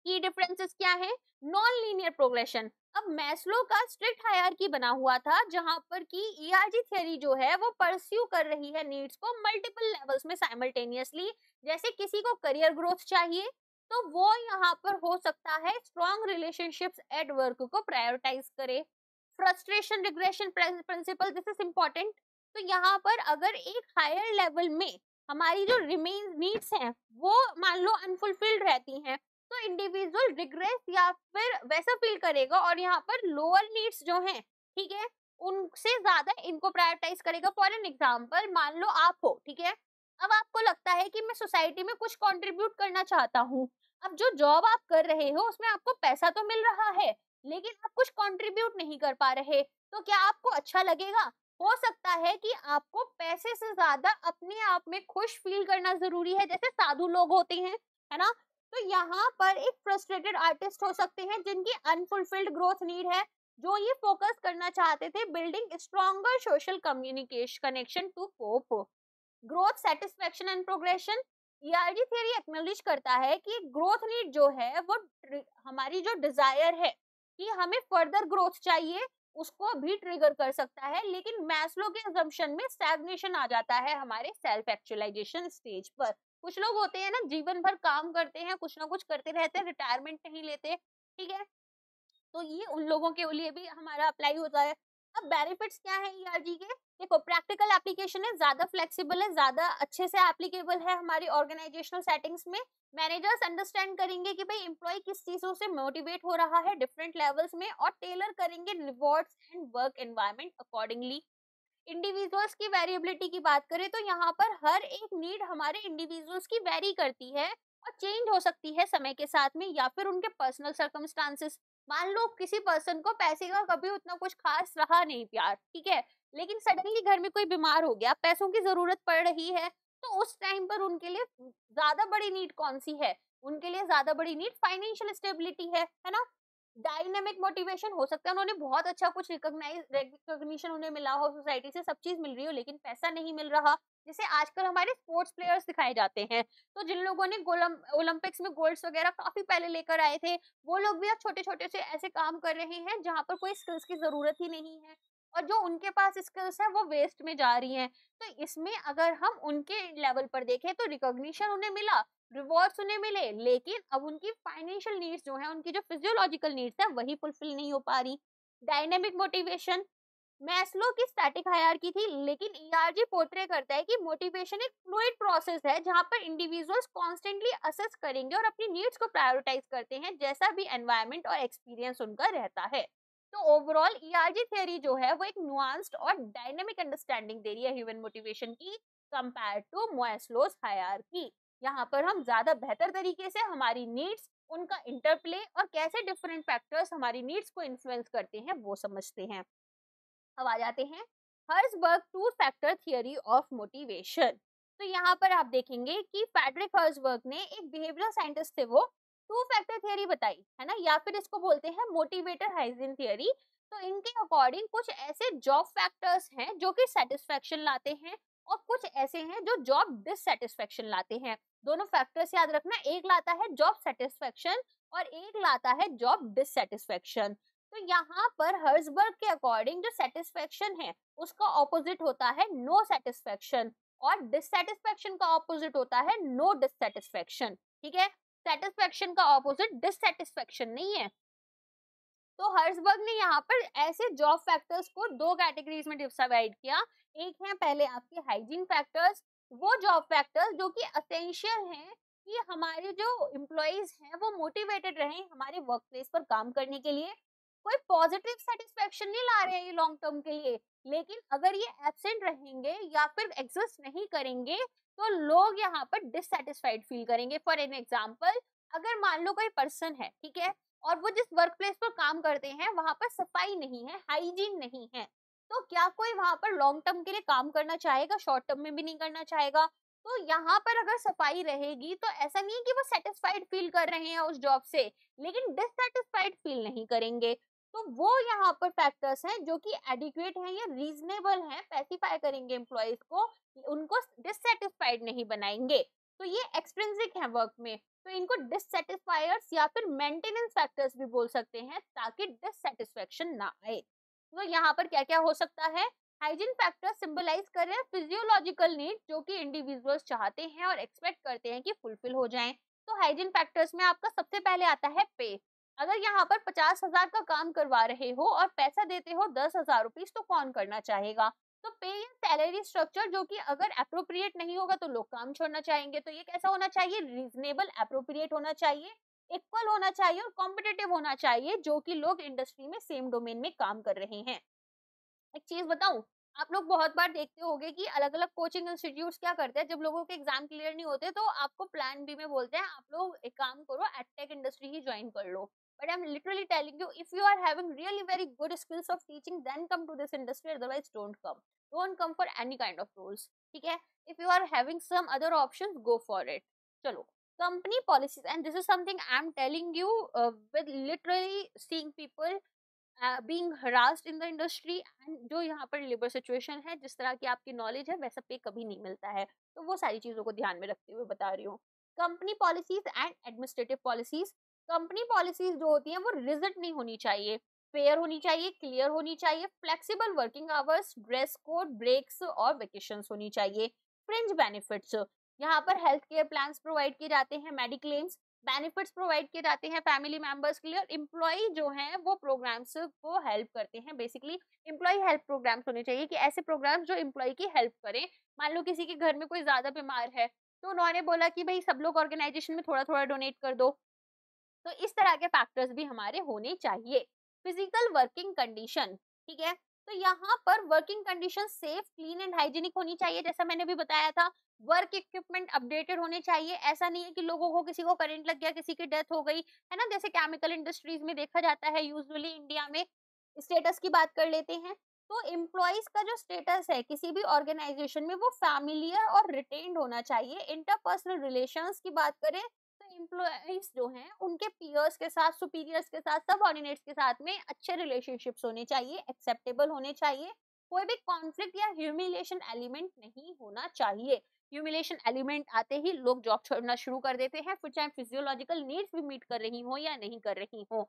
की डिफरेंसेस क्या है, नॉन लीनियर प्रोग्रेशन। अब मैस्लो का स्ट्रिक्ट हायरार्की बना हुआ था, जहां पर की ईआरजी थ्योरी जो है वो परस्यू कर रही है नीड्स को मल्टीपल लेवल्स में साइमल्टेनियसली। जैसे किसी को करियर ग्रोथ चाहिए, तो वो यहाँ पर हो सकता है स्ट्रॉन्ग रिलेशनशिप्स एट वर्क को प्रायोरिटाइज करे। Frustration regression principle, this is important. तो यहाँ पर अगर एक हायर लेवल में हमारी जो रिमेन नीड्स हैं वो मान लो अनफुलफिल्ड रहती हैं, तो इंडिविजुअल रिग्रेस या फिर वैसा फील करेगा और यहाँ पर लोअर नीड्स जो हैं, ठीक है, उनसे ज्यादा इनको प्रायोरिटाइज करेगा। फॉर एन एग्जांपल, मान लो आप हो, ठीक है, अब आपको लगता है कि मैं सोसाइटी में कुछ कंट्रीब्यूट करना चाहता हूँ। अब जो जॉब आप कर रहे हो उसमें आपको पैसा तो मिल रहा है, लेकिन आप कुछ कंट्रीब्यूट नहीं कर पा रहे, तो क्या आपको अच्छा लगेगा? हो सकता है कि आपको पैसे से ज्यादा अपने आप में खुश फील करना जरूरी है, जैसे साधु लोग होते हैं, है ना। तो यहाँ पर एक फ्रस्ट्रेटेड आर्टिस्ट हो सकते हैं जिनकी अनफुलफिल्ड ग्रोथ नीड है, जो ये फोकस करना चाहते थे building stronger social communication connection to cope. Growth, satisfaction and progression, ERG theory acknowledge करता है कि ग्रोथ नीड जो है वो हमारी जो डिजायर है कि हमें फर्दर ग्रोथ चाहिए, उसको भी ट्रिगर कर सकता है। लेकिन मैस्लो के असम्पशन में स्टैग्नेशन आ जाता है हमारे सेल्फ एक्चुअलाइजेशन स्टेज पर। कुछ लोग होते हैं ना, जीवन भर काम करते हैं, कुछ ना कुछ करते रहते हैं, रिटायरमेंट नहीं लेते, ठीक है, तो ये उन लोगों के लिए भी हमारा अप्लाई होता है। अब बेनिफिट्स क्या है ईआरजी के, देखो प्रैक्टिकल एप्लीकेशन है, ज्यादा फ्लेक्सिबल है, ज्यादा अच्छे से एप्लीकेबल है हमारी ऑर्गेनाइजेशनल सेटिंग्स में। मैनेजर्स अंडरस्टैंड करेंगे कि भाई एम्प्लॉय किस चीजों से मोटिवेट हो रहा है डिफरेंट लेवल्स में, और टेलर करेंगे rewards and work environment accordingly. Individuals की वेरिएबिलिटी की बात करें तो यहाँ पर हर एक नीड हमारे इंडिविजुअल्स की वेरी करती है और चेंज हो सकती है समय के साथ में या फिर उनके पर्सनल सर्कमस्टांसेस। मान लो किसी पर्सन को पैसे का कभी उतना कुछ खास रहा नहीं प्यार, ठीक है, लेकिन सडनली घर में कोई बीमार हो गया, पैसों की जरूरत पड़ रही है, तो उस टाइम पर उनके लिए ज्यादा बड़ी नीड कौन सी है, उनके लिए ज्यादा बड़ी नीड फाइनेंशियल स्टेबिलिटी है ना। डायनेमिक मोटिवेशन, हो सकता है उन्होंने बहुत अच्छा कुछ रिकॉग्निशन उन्हें मिला हो, सोसाइटी से सब चीज मिल रही हो, लेकिन पैसा नहीं मिल रहा। जैसे आजकल हमारे स्पोर्ट्स प्लेयर्स दिखाए जाते हैं, तो जिन लोगों ने ओलंपिक्स में गोल्ड्स वगैरह काफी पहले लेकर आए थे, वो लोग भी अब छोटे छोटे से ऐसे काम कर रहे हैं जहां पर कोई स्किल्स की जरूरत ही नहीं है, और जो उनके पास स्किल्स है वो वेस्ट में जा रही हैं। तो इसमें अगर हम उनके लेवल पर देखें तो रिकॉग्निशन उन्हें मिला, रिवॉर्ड्स उन्हें मिले, लेकिन अब उनकी फाइनेंशियल नीड्स जो है, उनकी जो फिजियोलॉजिकल नीड्स है वही फुलफिल नहीं हो पा रही। डायनेमिक मोटिवेशन, मैस्लो की स्टैटिक हायरार्की थी, लेकिन ईआरजी पोर्ट्रे करता है कि मोटिवेशन एक फ्लूइड प्रोसेस है जहां पर इंडिविजुअल्स कॉन्स्टेंटली असेस करेंगे और अपनी नीड्स को प्रायोरिटाइज करते हैं, जैसा भी एनवायरनमेंट और एक्सपीरियंस उनका रहता है। तो ओवरऑल ईआरजी थ्योरी जो है वो एक नुआंस्ड और डायनेमिक अंडरस्टैंडिंग दे रही है ह्यूमन मोटिवेशन की कंपेयर टू मैस्लोस हायरार्की। यहाँ पर हम ज्यादा बेहतर तरीके से हमारी नीड्स, उनका इंटरप्ले और कैसे डिफरेंट फैक्टर्स हमारी नीड्स को इन्फ्लुएंस करते हैं वो समझते हैं। अब आ जाते हैं Herzberg two factor theory of motivation. तो यहाँ पर आप देखेंगे कि फ्रेडरिक हर्जबर्ग ने, एक बिहेवियरल साइंटिस्ट थे वो, टू फैक्टर थियरी बताई है ना, या फिर इसको बोलते हैं मोटिवेटर हाइजीन थियरी, तो इनके अकॉर्डिंग कुछ ऐसे जॉब फैक्टर्स हैं जो कि सेटिस्फेक्शन लाते हैं और कुछ ऐसे हैं जो जॉब डिससेटिस्फेक्शन लाते हैं। दोनों फैक्टर्स याद रखना, एक लाता है जॉब सेटिस्फेक्शन और एक लाता है जॉब डिससेटिस्फेक्शन। तो यहाँ पर हर्जबर्ग के अकॉर्डिंग जो सेटिस्फेक्शन है उसका ऑपोजिट होता है नो सेटिस्फेक्शन और डिससेटिस्फेक्शन का ऑपोजिट होता है नो डिससेटिस्फेक्शन। ठीक है, सेटिस्फेक्शन का ऑपोजिट डिससेटिस्फेक्शन नहीं है। तो हर्जबर्ग ने यहाँ पर ऐसे जॉब फैक्टर्स को दो कैटेगरीज में डिवाइड किया। एक है पहले आपके हाइजीन फैक्टर्स, वो जॉब फैक्टर्स जो कि असेंशियल हैं कि हमारे जो एम्प्लॉइज हैं वो मोटिवेटेड रहें हमारे वर्क प्लेस पर काम करने के लिए। कोई पॉजिटिव सेटिस्फेक्शन नहीं ला रहे हैं ये लॉन्ग टर्म के लिए, लेकिन अगर ये एब्सेंट रहेंगे या फिर एग्जिस्ट नहीं करेंगे तो लोग यहाँ पर डिससेटिस्फाइड फील करेंगे। फॉर एन एग्जाम्पल, अगर मान लो कोई पर्सन है, ठीक है, और वो जिस वर्क प्लेस पर काम करते हैं वहां पर सफाई नहीं है, हाइजीन नहीं है, तो क्या कोई वहां पर लॉन्ग टर्म के लिए काम करना चाहेगा? शॉर्ट टर्म में भी नहीं करना चाहेगा। तो यहाँ पर अगर सफाई रहेगी तो ऐसा नहीं है कि वो सेटिस्फाइड फील कर रहे हैं उस जॉब से, लेकिन डिससेटिस्फाइड फील नहीं करेंगे। तो वो यहाँ पर फैक्टर्स हैं जो कि एडिक्वेट हैं या रीजनेबल हैं, स्पेसिफाई करेंगे एम्प्लॉयज को, उनको डिससेटिस्फाइड नहीं बनाएंगे। तो ये एक्सट्रिंसिक है वर्क में, तो इनको डिससेटिस्फायर्स या फिर मेंटेनेंस फैक्टर्स भी बोल सकते हैं ताकि डिससेटिस्फेक्शन ना आए। तो यहाँ पर क्या क्या हो सकता है? हाइजीन फैक्टर सिंबलाइज कर रहे हैं फिजियोलॉजिकल नीड जो कि इंडिविजुअल्स चाहते हैं और एक्सपेक्ट करते हैं कि फुलफिल हो जाएं। तो हाइजीन फैक्टर्स में आपका सबसे पहले आता है पे। अगर यहाँ पर 50,000 का काम करवा रहे हो और पैसा देते हो 10,000 रुपीज, तो कौन करना चाहेगा? तो पे या सैलरी स्ट्रक्चर जो कि अगर अप्रोप्रिएट नहीं होगा तो लोग काम छोड़ना चाहेंगे। तो ये कैसा होना चाहिए? रीजनेबल, अप्रोप्रिएट होना चाहिए, इक्वल होना चाहिए और कॉम्पिटिटिव होना चाहिए, जो कि लोग इंडस्ट्री में सेम डोमेन में काम कर रहे हैं। एक चीज बताऊं, आप लोग बहुत बार देखते होंगे कि अलग अलग कोचिंग इंस्टीट्यूट्स क्या करते हैं, जब लोगों के एग्जाम क्लियर नहीं होते तो आपको प्लान बी में बोलते हैं आप लोग एक काम करो, एडटेक इंडस्ट्री ही ज्वाइन कर लो। But I am literally telling you, if you are having really very good skills of teaching then come to this industry, otherwise don't come for any kind of roles. ठीक है, if you are having some other options, go for it. चलो, company policies, and this is something I am telling you with literally seeing people being harassed in the industry, and जो यहाँ पर लेबर सिचुएशन है, जिस तरह की आपकी नॉलेज है वैसा पे कभी नहीं मिलता है। तो वो सारी चीजों को ध्यान में रखते हुए बता रही हूँ। Company policies and administrative policies. Company policies जो होती हैं वो रिजिड नहीं होनी चाहिए, फेयर होनी चाहिए, क्लियर होनी चाहिए, flexible working hours, dress code, breaks और वेकेशंस होनी चाहिए। फ्रिंज बेनिफिट्स, यहाँ पर हेल्थ केयर प्लान प्रोवाइड किए जाते हैं, मेडिक्लेम्स बेनिफिट्स प्रोवाइड किए जाते हैं फैमिली मेंबर्स के लिए, और एम्प्लॉय जो हैं वो प्रोग्राम्स को हेल्प करते हैं। बेसिकली एम्प्लॉय हेल्प प्रोग्राम्स होने चाहिए कि ऐसे प्रोग्राम्स जो एम्प्लॉय की हेल्प करें। मान लो किसी के घर में कोई ज्यादा बीमार है तो उन्होंने बोला कि भाई सब लोग ऑर्गेनाइजेशन में थोड़ा थोड़ा डोनेट कर दो। तो इस तरह के फैक्टर्स भी हमारे होने चाहिए। फिजिकल वर्किंग कंडीशन, ठीक है, तो यहाँ पर working condition safe, clean and hygienic होनी चाहिए, जैसा मैंने भी बताया था। वर्क इक्विपमेंट अपडेटेड होने चाहिए, ऐसा नहीं है कि लोगों को, किसी को करंट लग गया, किसी की डेथ हो गई, है ना, जैसे केमिकल इंडस्ट्रीज में देखा जाता है यूजुअली। इंडिया में स्टेटस की बात कर लेते हैं, तो एम्प्लॉयज का जो स्टेटस है किसी भी ऑर्गेनाइजेशन में वो फैमिलियर और रिटेन्ड होना चाहिए। इंटरपर्सनल रिलेशंस की बात करें तो एम्प्लॉयज जो हैं उनके पीयर्स के साथ, सुपीरियर्स के साथ, सबऑर्डिनेट्स के साथ में अच्छे रिलेशनशिप्स होने चाहिए, एक्सेप्टेबल होने चाहिए। कोई भी कॉन्फ्लिक्ट या ह्यूमिलेशन एलिमेंट नहीं होना चाहिए। ह्यूमिलेशन एलिमेंट आते ही लोग जॉब छोड़ना शुरू कर देते हैं, फिर चाहे फिजियोलॉजिकल नीड्स भी मीट कर रही हो या नहीं कर रही हो।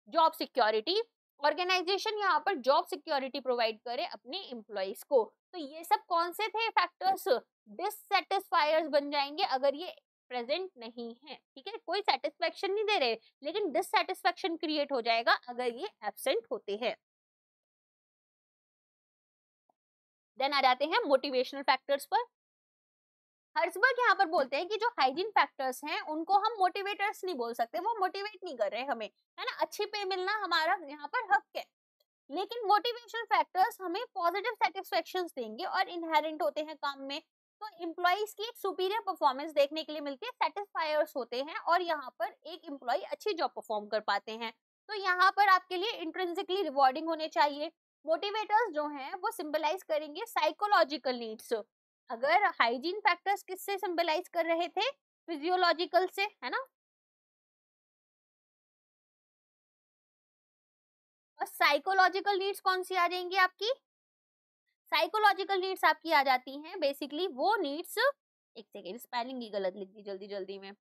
जॉब सिक्योरिटी, ऑर्गेनाइजेशन यहाँ पर जॉब सिक्योरिटी प्रोवाइड करे अपने एम्प्लॉयज को। तो ये सब कौन से थे फैक्टर्स? डिससेटिस्फायर्स बन जाएंगे अगर ये प्रेजेंट नहीं है। ठीक है, कोई सेटिस्फेक्शन नहीं दे रहे लेकिन डिससेटिस्फेक्शन क्रिएट हो जाएगा अगर ये एब्सेंट होते हैं। देन आ जाते हैं मोटिवेशनल फैक्टर्स पर। हर्सबर्ग यहाँ पर बोलते हैं कि जो हाइजीन फैक्टर्स हैं उनको हम मोटिवेटर्स नहीं बोल सकते, वो मोटिवेट नहीं कर रहे हमें, है ना, अच्छी पे मिलना हमारा यहाँ पर हक है, लेकिन मोटिवेशनल फैक्टर्स हमें पॉजिटिव सेटिस्फेक्शंस देंगे और इनहेरेंट होते हैं काम में। तो एम्प्लॉइज की एक सुपीरियर परफॉर्मेंस देखने के लिए मिलती है, सेटिस्फायर्स होते हैं और यहाँ पर एक एम्प्लॉय अच्छी जॉब परफॉर्म कर पाते हैं। तो यहाँ पर आपके लिए इंट्रिंसिकली रिवॉर्डिंग होने चाहिए। मोटिवेटर्स जो हैं वो सिंबलाइज करेंगे साइकोलॉजिकल नीड्स। अगर हाइजीन फैक्टर्स किससे सिंबलाइज कर रहे थे? फिजियोलॉजिकल से, है ना। और साइकोलॉजिकल नीड्स कौन सी आ जाएंगी आपकी? साइकोलॉजिकल नीड्स आपकी आ जाती हैं बेसिकली वो नीड्स, एक सेकेंड स्पेलिंग ही गलत लिख दी जल्दी जल्दी में।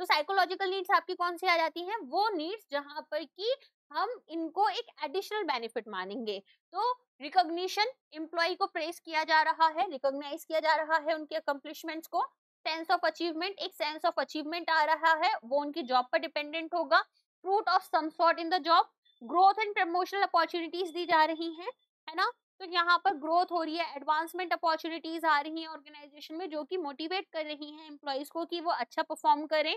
तो साइकोलॉजिकल नीड्स आपकी कौन सी आ जाती हैं? वो नीड्स जहां पर कि हम इनको एक एडिशनल बेनिफिट मानेंगे। तो रिकॉग्निशन, एम्प्लॉय को प्रेस किया जा रहा है, रिकॉग्नाइज किया जा रहा है उनके अकम्प्लिशमेंट्स को। सेंस ऑफ अचीवमेंट, एक सेंस ऑफ अचीवमेंट आ रहा है, वो उनकी जॉब पर डिपेंडेंट होगा। Fruit of some sort in the job, growth and promotional opportunities दी जा रही हैं, है ना। तो यहाँ पर ग्रोथ हो रही है, एडवांसमेंट अपॉर्चुनिटीज आ रही हैं ऑर्गेनाइजेशन में, जो कि मोटिवेट कर रही हैं एम्प्लॉइज को कि वो अच्छा परफॉर्म करें।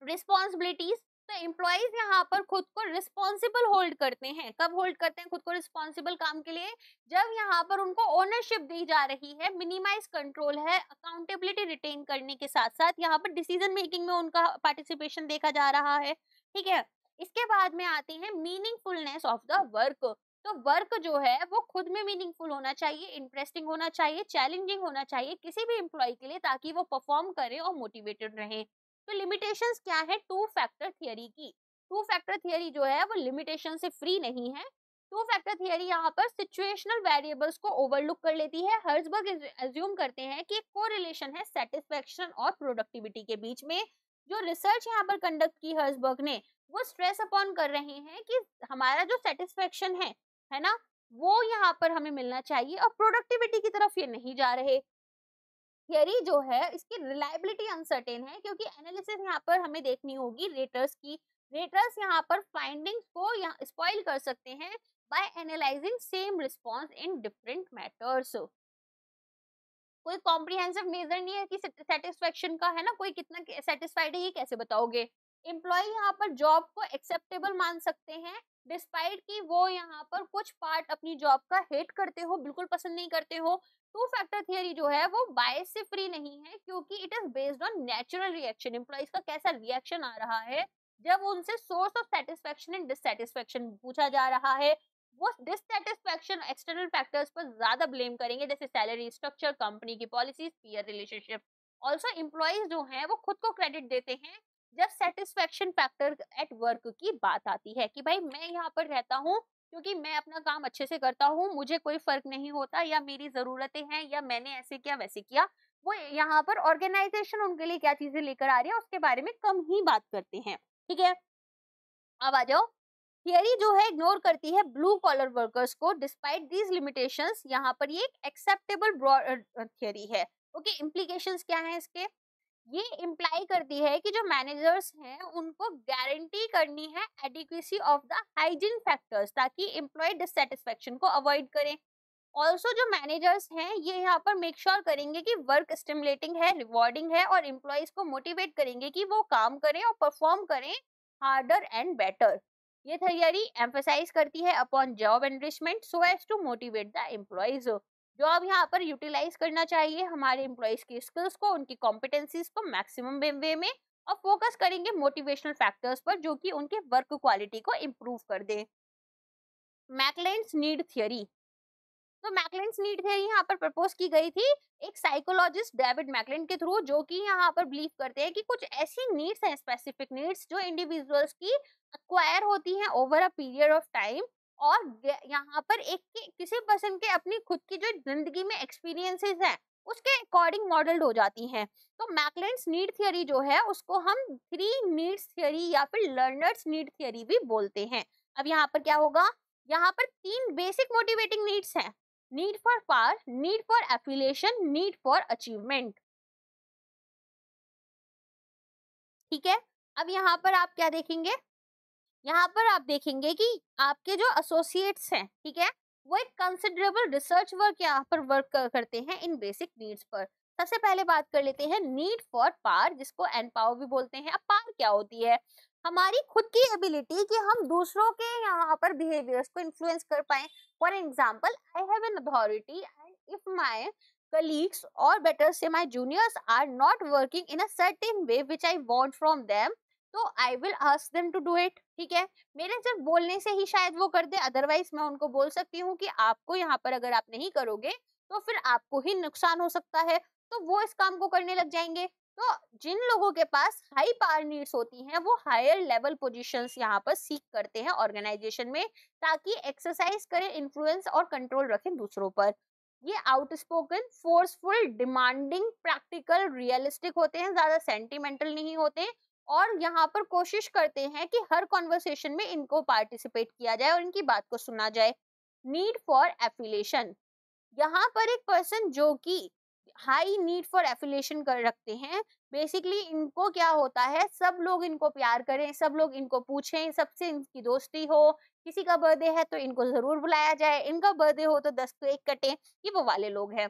रिस्पॉन्सिबिलिटीज, तो एम्प्लॉइज यहाँ पर खुद को रिस्पॉन्सिबल होल्ड करते हैं। कब होल्ड करते हैं खुद को रिस्पॉन्सिबल काम के लिए? जब यहाँ पर उनको ओनरशिप दी जा रही है, मिनिमाइज कंट्रोल है, अकाउंटेबिलिटी रिटेन करने के साथ साथ यहाँ पर डिसीजन मेकिंग में उनका पार्टिसिपेशन देखा जा रहा है, ठीक है। इसके बाद में आती है मीनिंगफुलनेस ऑफ द वर्क। तो वर्क जो है वो खुद में मीनिंगफुल होना चाहिए, इंटरेस्टिंग होना चाहिए, चैलेंजिंग होना चाहिए किसी भी एम्प्लॉय के लिए, ताकि वो परफॉर्म करे और मोटिवेटेड रहे। तो लिमिटेशंस क्या है टू फैक्टर थियरी की? टू फैक्टर थियरी जो है वो लिमिटेशन से फ्री नहीं है। टू फैक्टर थियरी यहाँ पर सिचुएशनल वेरिएबल्स को ओवरलुक कर लेती है। हर्जबर्ग एज्यूम करते हैं कि कोरिलेशन है सेटिस्फेक्शन और प्रोडक्टिविटी के बीच में। जो रिसर्च यहाँ पर कंडक्ट की हर्जबर्ग ने, वो स्ट्रेस अपॉन कर रहे हैं कि हमारा जो सेटिस्फेक्शन है ना, वो यहाँ पर हमें मिलना चाहिए और प्रोडक्टिविटी की तरफ ये नहीं जा रहे। थियरी जो है इसकी रिलायबिलिटी अनसर्टेन है, क्योंकि एनालिसिस यहाँ पर हमें देखनी होगी रेटर्स की। रेटर्स यहाँ पर फाइंडिंग्स को यहाँ स्पॉइल कर सकते हैं by analysing same response in different matters. कोई कॉम्प्रिहेंसिव मेजर नहीं है कि सेटिस्फेक्शन का, है ना, कोई कितना सेटिस्फाइड है ये कैसे बताओगे? एम्प्लॉय यहाँ पर जॉब को एक्सेप्टेबल मान सकते हैं डिस्पाइट कि वो यहाँ पर कुछ पार्ट अपनी जॉब का हेट करते हो, बिल्कुल पसंद नहीं करते हो। टू फैक्टर थियरी जो है वो बायस से फ्री नहीं है, क्योंकि it is based on natural reaction. Employees का कैसा रिएक्शन आ रहा है जब उनसे source of satisfaction and dissatisfaction पूछा जा रहा है, वो डिससेटिस्फेक्शन एक्सटर्नल फैक्टर्स पर ज्यादा ब्लेम करेंगे, जैसे सैलरी स्ट्रक्चर, कंपनी की policies, peer relationship. Also employees जो हैं वो खुद को क्रेडिट देते हैं जब सेटिस्फेक्शन फैक्टर एट वर्क की बात आती है, कि भाई मैं यहाँ पर रहता हूँ क्योंकि मैं अपना काम अच्छे से करता हूँ, मुझे कोई फर्क नहीं होता, या मेरी जरूरतें हैं, या मैंने ऐसे किया वैसे किया। वो यहाँ पर ऑर्गेनाइजेशन उनके लिए क्या चीजें लेकर आ रही है उसके बारे में कम ही बात करते हैं, ठीक है। अब आ जाओ, थियरी जो है इग्नोर करती है ब्लू कॉलर वर्कर्स को डिस्पाइट दीज लिमिटेशंस। यहाँ पर ये एक एक्सेप्टेबल थियरी है। ओके, इम्प्लीकेशंस क्या है इसके? ये इम्प्लाई करती है कि जो मैनेजर्स हैं उनको गारंटी करनी है adequacy of the hygiene factors, ताकि एम्प्लॉय डिससेटिस्फेक्शन को अवॉइड करें। ऑल्सो जो मैनेजर्स हैं ये यहाँ पर मेक श्योर करेंगे कि वर्क स्टिमुलेटिंग है, रिवॉर्डिंग है, और एम्प्लॉयज को मोटिवेट करेंगे कि वो काम करें और परफॉर्म करें हार्डर एंड बेटर। ये थियरी एम्फसाइज करती है upon job enrichment so as to motivate the employees. Job यहाँ पर यूटिलाइज करना चाहिए हमारे एम्प्लॉयज की स्किल्स को, उनकी कॉम्पिटेंसीज को मैक्सिमम वे में, और फोकस करेंगे मोटिवेशनल फैक्टर्स पर जो कि उनके वर्क क्वालिटी को इम्प्रूव कर दे। मैकलेंड्स नीड थियरी। तो मैकलेंड्स नीड थियरी यहाँ पर प्रपोज की गई थी एक साइकोलॉजिस्ट डेविड मैकलेंड के थ्रू, जो कि यहाँ पर बिलीव करते हैं कि कुछ ऐसी नीड्स हैं, स्पेसिफिक नीड्स, जो इंडिविजुअल्स की अक्वायर होती हैं over a period of time, और यहाँ पर एक किसी पर्सन के अपनी खुद की जो जिंदगी में एक्सपीरियंसेस हैं उसके अकॉर्डिंग मॉडल्ड हो जाती हैं। तो मैकलेंड्स नीड थियरी जो है उसको हम थ्री नीड्स थियरी या फिर लर्नर्स नीड थियरी भी बोलते हैं। अब यहाँ पर क्या होगा, यहाँ पर तीन बेसिक मोटिवेटिंग नीड्स हैं, need for power, need for affiliation, need for achievement, ठीक है। अब यहाँ पर आप क्या देखेंगे, यहाँ पर आप देखेंगे कि आपके जो एसोसिएट्स हैं, ठीक है, वो एक कंसिडरेबल रिसर्च वर्क यहाँ पर वर्क करते हैं इन बेसिक नीड्स पर। सबसे पहले बात कर लेते हैं नीड फॉर पावर, जिसको एनपावर भी बोलते हैं। अब पावर क्या होती है? हमारी खुद की एबिलिटी कि हम दूसरों के यहाँ पर बिहेवियर्स को इन्फ्लुएंस कर पाए। For example, I have an authority and if my colleagues or better say my juniors are not working in a certain way which I want from them, तो I will ask them to do it, ठीक है। मेरे सिर्फ बोलने से ही शायद वो कर दे, अदरवाइज मैं उनको बोल सकती हूँ कि आपको यहाँ पर अगर आप नहीं करोगे तो फिर आपको ही नुकसान हो सकता है, तो वो इस काम को करने लग जाएंगे। तो जिन लोगों के पास हाई पावर नीड्स होती हैं वो हायर लेवल पोजीशंस यहाँ पर सीख करते हैं ऑर्गेनाइजेशन में, ताकि एक्सरसाइज करें इन्फ्लुएंस और कंट्रोल रखें दूसरों पर। ये outspoken, forceful, demanding, practical, realistic होते हैं, ज्यादा सेंटिमेंटल नहीं होते, और यहाँ पर कोशिश करते हैं कि हर कॉन्वर्सेशन में इनको पार्टिसिपेट किया जाए और इनकी बात को सुना जाए। नीड फॉर एफिलिएशन, यहाँ पर एक पर्सन जो कि हाई नीड फॉर एफिलिएशन कर रखते हैं, बेसिकली इनको क्या होता है, सब लोग इनको प्यार करें, सब लोग इनको पूछें, सबसे इनकी दोस्ती हो, किसी का बर्थडे है तो इनको जरूर बुलाया जाए, इनका बर्थडे हो तो 10 केक कटे, ये वो वाले लोग हैं।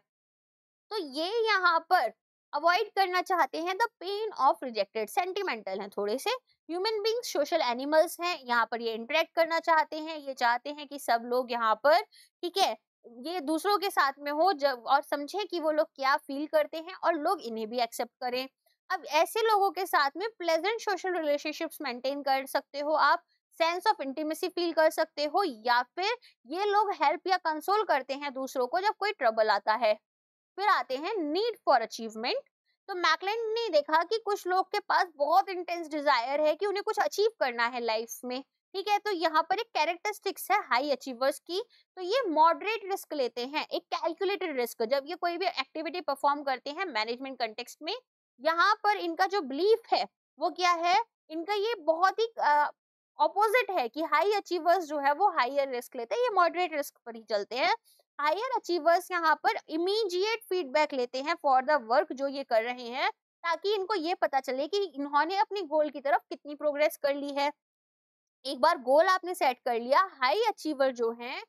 तो ये यहाँ पर अवॉइड करना चाहते हैं the pain of rejected, sentimental हैं थोड़े से, ह्यूमन बींग्स सोशल एनिमल्स हैं, यहाँ पर ये इंटरेक्ट करना चाहते हैं, ये चाहते हैं कि सब लोग यहाँ पर, ठीक है, ये दूसरों के साथ में हो जब और समझे कि वो लोग क्या फील करते हैं और लोग इन्हें भी एक्सेप्ट करें। अब ऐसे लोगों के साथ में प्लेजेंट सोशल रिलेशनशिप्स मेंटेन कर सकते हो आप, सेंस ऑफ इंटीमेसी फील कर सकते हो, या फिर ये लोग हेल्प या कंसोल करते हैं दूसरों को जब कोई ट्रबल आता है। फिर आते हैं नीड फॉर अचीवमेंट। तो मैकलेन ने देखा कि कुछ लोग के पास बहुत इंटेंस डिजायर है कि उन्हें कुछ अचीव करना है लाइफ में, ठीक है, तो यहाँ पर एक कैरेक्टरिस्टिक्स है हाई अचीवर्स की। तो ये मॉडरेट रिस्क लेते हैं, एक कैलकुलेटेड रिस्क, जब ये कोई भी एक्टिविटी परफॉर्म करते हैं मैनेजमेंट कंटेक्स्ट में। यहाँ पर इनका जो बिलीफ है वो क्या है, इनका ये बहुत ही ऑपोजिट है कि हाई अचीवर्स जो है वो हाईयर रिस्क लेते हैं, ये मॉडरेट रिस्क पर ही चलते हैं। हायर अचीवर्स यहाँ पर इमीडिएट फीडबैक लेते हैं फॉर द वर्क जो ये कर रहे हैं, ताकि इनको ये पता चले कि इन्होंने अपनी गोल की तरफ कितनी प्रोग्रेस कर ली है। एक बार गोल आपने सेट कर लिया, हाई अचीवर जो हैं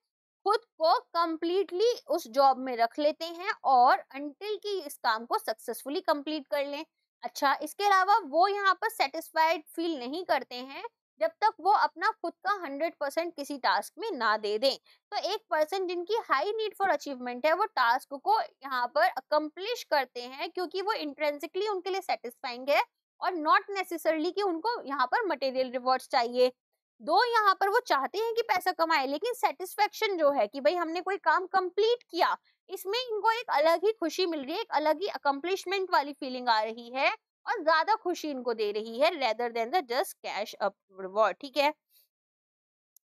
खुद को कंप्लीटली उस जॉब में रख लेते हैं और अंटिल कि इस काम को सक्सेसफुली कंप्लीट कर लें। अच्छा, इसके अलावा वो यहाँ पर सेटिस्फाइड फील नहीं करते हैं जब तक वो अपना खुद का 100% किसी टास्क में ना दे दें। तो एक पर्सन जिनकी हाई नीड फॉर अचीवमेंट है वो टास्क को यहाँ पर अकम्प्लिश करते हैं क्योंकि वो इंट्रिंसिकली उनके लिए सेटिस्फाइंग है, और नॉट नेसेसरली कि उनको यहाँ पर मटेरियल रिवॉर्ड्स चाहिए। दो यहाँ पर वो चाहते हैं कि पैसा कमाए, लेकिन सेटिस्फेक्शन जो है कि भाई हमने कोई काम कंप्लीट किया, इसमें इनको एक अलग ही खुशी मिल रही है, एक अलग ही अकम्प्लिशमेंट वाली फीलिंग आ रही है, और ज्यादा खुशी इनको दे रही है rather than the just cash up reward, ठीक है।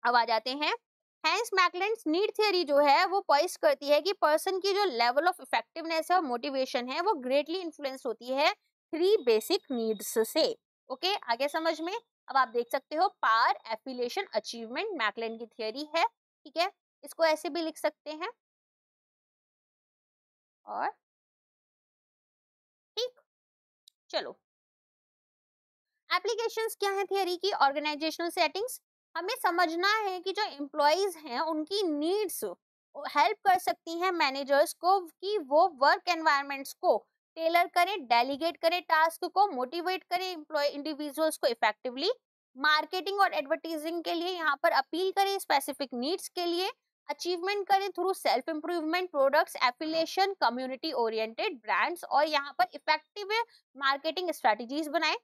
अब आ जाते हैं, हैंस मैकलेंड्स नीड थ्योरी जो है वो पॉइंट करती है कि पर्सन की जो लेवल ऑफ इफेक्टिवनेस है और मोटिवेशन है वो ग्रेटली इन्फ्लुएंस होती है थ्री बेसिक नीड्स से। ओके, आगे समझ में। अब आप देख सकते हो पावर, एफिलिएशन, अचीवमेंट मैकलेंड की थियरी है, ठीक है, इसको ऐसे भी लिख सकते हैं। और ठीक, चलो, एप्लीकेशंस क्या है थियरी की, ऑर्गेनाइजेशनल सेटिंग्स। हमें समझना है कि जो एम्प्लॉयज हैं उनकी नीड्स हेल्प कर सकती हैं मैनेजर्स को कि वो वर्क एनवायरनमेंट्स को टेलर करें, डेलीगेट करें टास्क को, मोटिवेट करें एम्प्लॉय इंडिविजुअल्स को इफेक्टिवली, मार्केटिंग और एडवर्टाइजिंग के लिए यहाँ पर अपील करें स्पेसिफिक नीड्स के लिए, अचीवमेंट करें through self improvement, products, affiliation, community oriented brands, और यहाँ पर इफेक्टिव मार्केटिंग स्ट्रेटजीज बनाएं।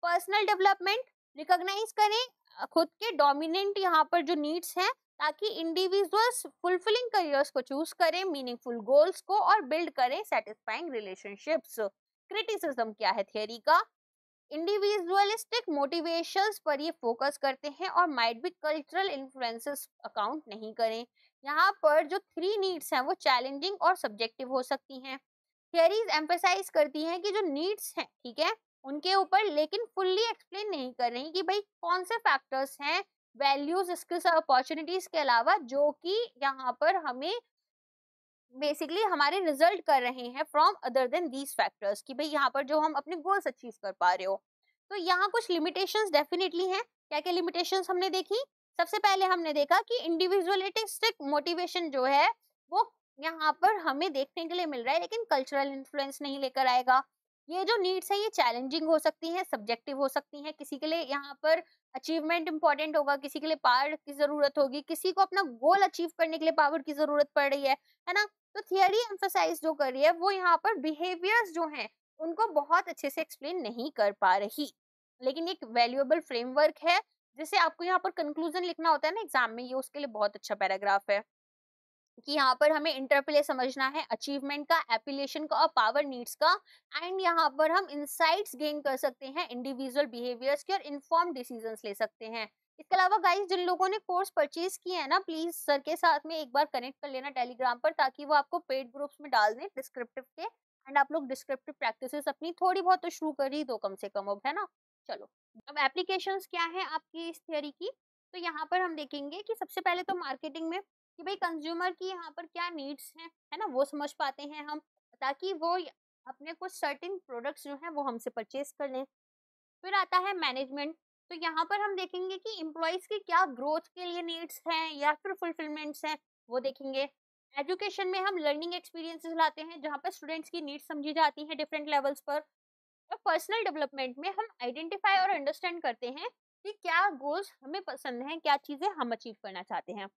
पर्सनल डेवलपमेंट, रिकॉग्नाइज करें खुद के डोमिनेंट यहाँ पर जो नीड्स हैं, ताकि इंडिविजुअल्स फुलफिलिंग करियर्स को चूज करें, मीनिंगफुल गोल्स को, और बिल्ड करें सेटिस्फाइंग रिलेशनशिप्स। क्रिटिसिज्म क्या है थियरी का, इंडिविजुअलिस्टिक मोटिवेशंस पर ये फोकस करते हैं और might be cultural influences account नहीं करें। यहाँ पर जो थ्री नीड्स हैं वो चैलेंजिंग और सब्जेक्टिव हो सकती हैं। थियरीज एम्फेसाइज करती हैं कि जो नीड्स हैं, ठीक है, उनके ऊपर, लेकिन फुल्ली एक्सप्लेन नहीं कर रही कि भाई कौन से फैक्टर्स हैं वैल्यूज, स्किल्स और अपॉर्चुनिटीज के अलावा जो कि यहाँ पर हमें बेसिकली हमारे रिजल्ट कर रहे हैं from other than these factors, कि भाई यहाँ पर जो हम अपने गोल्स अचीव कर पा रहे हो। तो यहाँ कुछ लिमिटेशंस डेफिनेटली हैं। क्या क्या लिमिटेशंस हमने देखी, सबसे पहले हमने देखा कि इंडिविजुअलिस्टिक मोटिवेशन जो है वो यहाँ पर हमें देखने के लिए मिल रहा है, लेकिन कल्चरल इन्फ्लुएंस नहीं लेकर आएगा। ये जो नीड्स है ये चैलेंजिंग हो सकती हैं, सब्जेक्टिव हो सकती हैं, किसी के लिए यहाँ पर अचीवमेंट इंपॉर्टेंट होगा, किसी के लिए पावर की जरूरत होगी, किसी को अपना गोल अचीव करने के लिए पावर की जरूरत पड़ रही है ना। तो थियरी एम्फसाइज जो कर रही है वो यहाँ पर बिहेवियर्स जो हैं उनको बहुत अच्छे से एक्सप्लेन नहीं कर पा रही, लेकिन एक वैल्यूएबल फ्रेमवर्क है जिसे आपको यहाँ पर कंक्लूजन लिखना होता है ना एग्जाम में, ये उसके लिए बहुत अच्छा पैराग्राफ है। कि यहाँ पर हमें इंटरप्ले समझना है अचीवमेंट का, एपिलेशन का और पावर नीड्स का। एंड यहाँ पर हम इंसाइट्स गेन कर सकते हैं इंडिविजुअल बिहेवियर्स के और इन्फॉर्म डिसीजंस ले सकते हैं। इसके अलावा गाइस, जिन लोगों ने कोर्स परचेज किया है ना, प्लीज सर के साथ में एक बार कनेक्ट कर लेना टेलीग्राम पर, ताकि वो आपको पेड ग्रुप्स में डाल दें डिस्क्रिप्टिव के। एंड आप लोग डिस्क्रिप्टिव प्रैक्टिसेस अपनी थोड़ी बहुत तो शुरू कर ही दो कम से कम, अब है ना। चलो, अब एप्लीकेशंस क्या है आपकी इस थ्योरी की। तो यहाँ पर हम देखेंगे कि सबसे पहले तो मार्केटिंग में, कि भाई कंज्यूमर की यहाँ पर क्या नीड्स हैं, है ना, वो समझ पाते हैं हम, ताकि वो अपने कुछ सर्टेन प्रोडक्ट्स जो हैं वो हमसे परचेज कर लें। फिर आता है मैनेजमेंट। तो यहाँ पर हम देखेंगे कि एम्प्लॉयज की क्या ग्रोथ के लिए नीड्स हैं या फिर फुलफिलमेंट्स हैं, वो देखेंगे। एजुकेशन में हम लर्निंग एक्सपीरियंसेस लाते हैं, जहाँ पर स्टूडेंट्स की नीड्स समझी जाती हैं डिफरेंट लेवल्स पर। और पर्सनल डेवलपमेंट में हम आइडेंटिफाई और अंडरस्टैंड करते हैं कि क्या गोल्स हमें पसंद हैं, क्या चीजें हम अचीव करना चाहते हैं।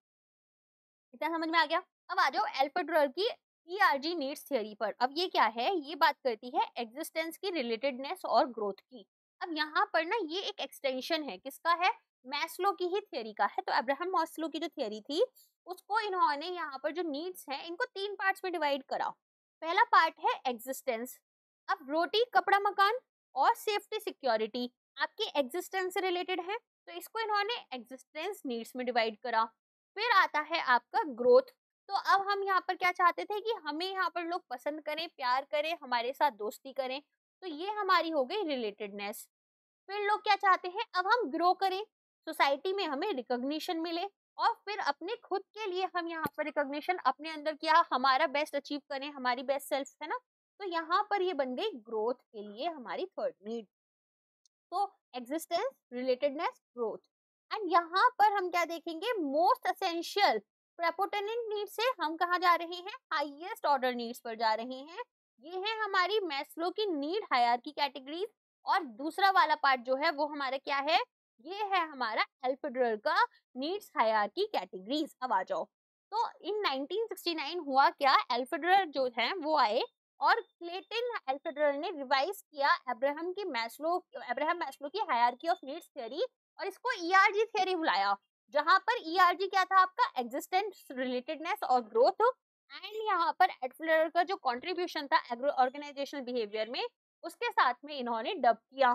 इतना समझ में आ गया। अब आ जाओ एल्फेडरर की ईआरजी नीड्स थ्योरी पर। अब ये क्या है, ये बात करती है एग्जिस्टेंस की, रिलेटेडनेस और ग्रोथ की। अब यहाँ पर ना ये एक एक्सटेंशन है, किसका है, मैस्लो की ही थ्योरी का है। तो अब्राहम मास्लो की जो थ्योरी थी, उसको इन्होंने यहाँ पर जो नीड्स हैं इनको 3 पार्ट्स में डिवाइड करा। पहला पार्ट है एग्जिस्टेंस। अब रोटी कपड़ा मकान और सेफ्टी सिक्योरिटी आपकी एग्जिस्टेंस से रिलेटेड है, तो इसको इन्होंने एग्जिस्टेंस नीड्स में डिवाइड करा। फिर आता है आपका ग्रोथ। तो अब हम यहाँ पर क्या चाहते थे कि हमें यहाँ पर लोग पसंद करें, प्यार करें, हमारे साथ दोस्ती करें, तो ये हमारी हो गई रिलेटेडनेस। फिर लोग क्या चाहते हैं, अब हम ग्रो करें, सोसाइटी में हमें रिकॉग्निशन मिले, और फिर अपने खुद के लिए हम यहाँ पर रिकॉग्निशन अपने अंदर क्या, हमारा बेस्ट अचीव करें, हमारी बेस्ट सेल्फ, है ना। तो यहाँ पर ये बन गई ग्रोथ के लिए हमारी थर्ड नीड। तो एग्जिस्टेंस, रिलेटेडनेस, ग्रोथ। एंड यहाँ पर हम क्या देखेंगे, मोस्ट असेंशियल प्रेपोटेंट नीड से हम कहाँ जा रहे हैं, हाईएस्ट ऑर्डर नीड्स पर जा रहे हैं। ये है हमारी मैस्लो की नीड हायरार्की कैटेगरीज। और दूसरा वाला पार्ट जो है वो हमारा क्या है, ये है हमारा एल्फेडरर का नीड्स हायरार्की कैटेगरीज। अब आ जाओ, तो इन 1969 हुआ क्या, एल्फेडरर जो है वो आए, और क्लेटन एल्फेडरर ने रिवाइज किया अब्राहम मैस्लो की हायरार्की ऑफ नीड्स थ्योरी, और इसको ईआरजी थ्योरी बुलाया। जहां पर ईआरजी क्या था आपका, एग्जिस्टेंस, रिलेटेडनेस और ग्रोथ। एंड यहाँ पर एल्फेडरर का जो कंट्रीब्यूशन था ऑर्गेनाइजेशनल बिहेवियर में, उसके साथ में इन्होंने डब किया।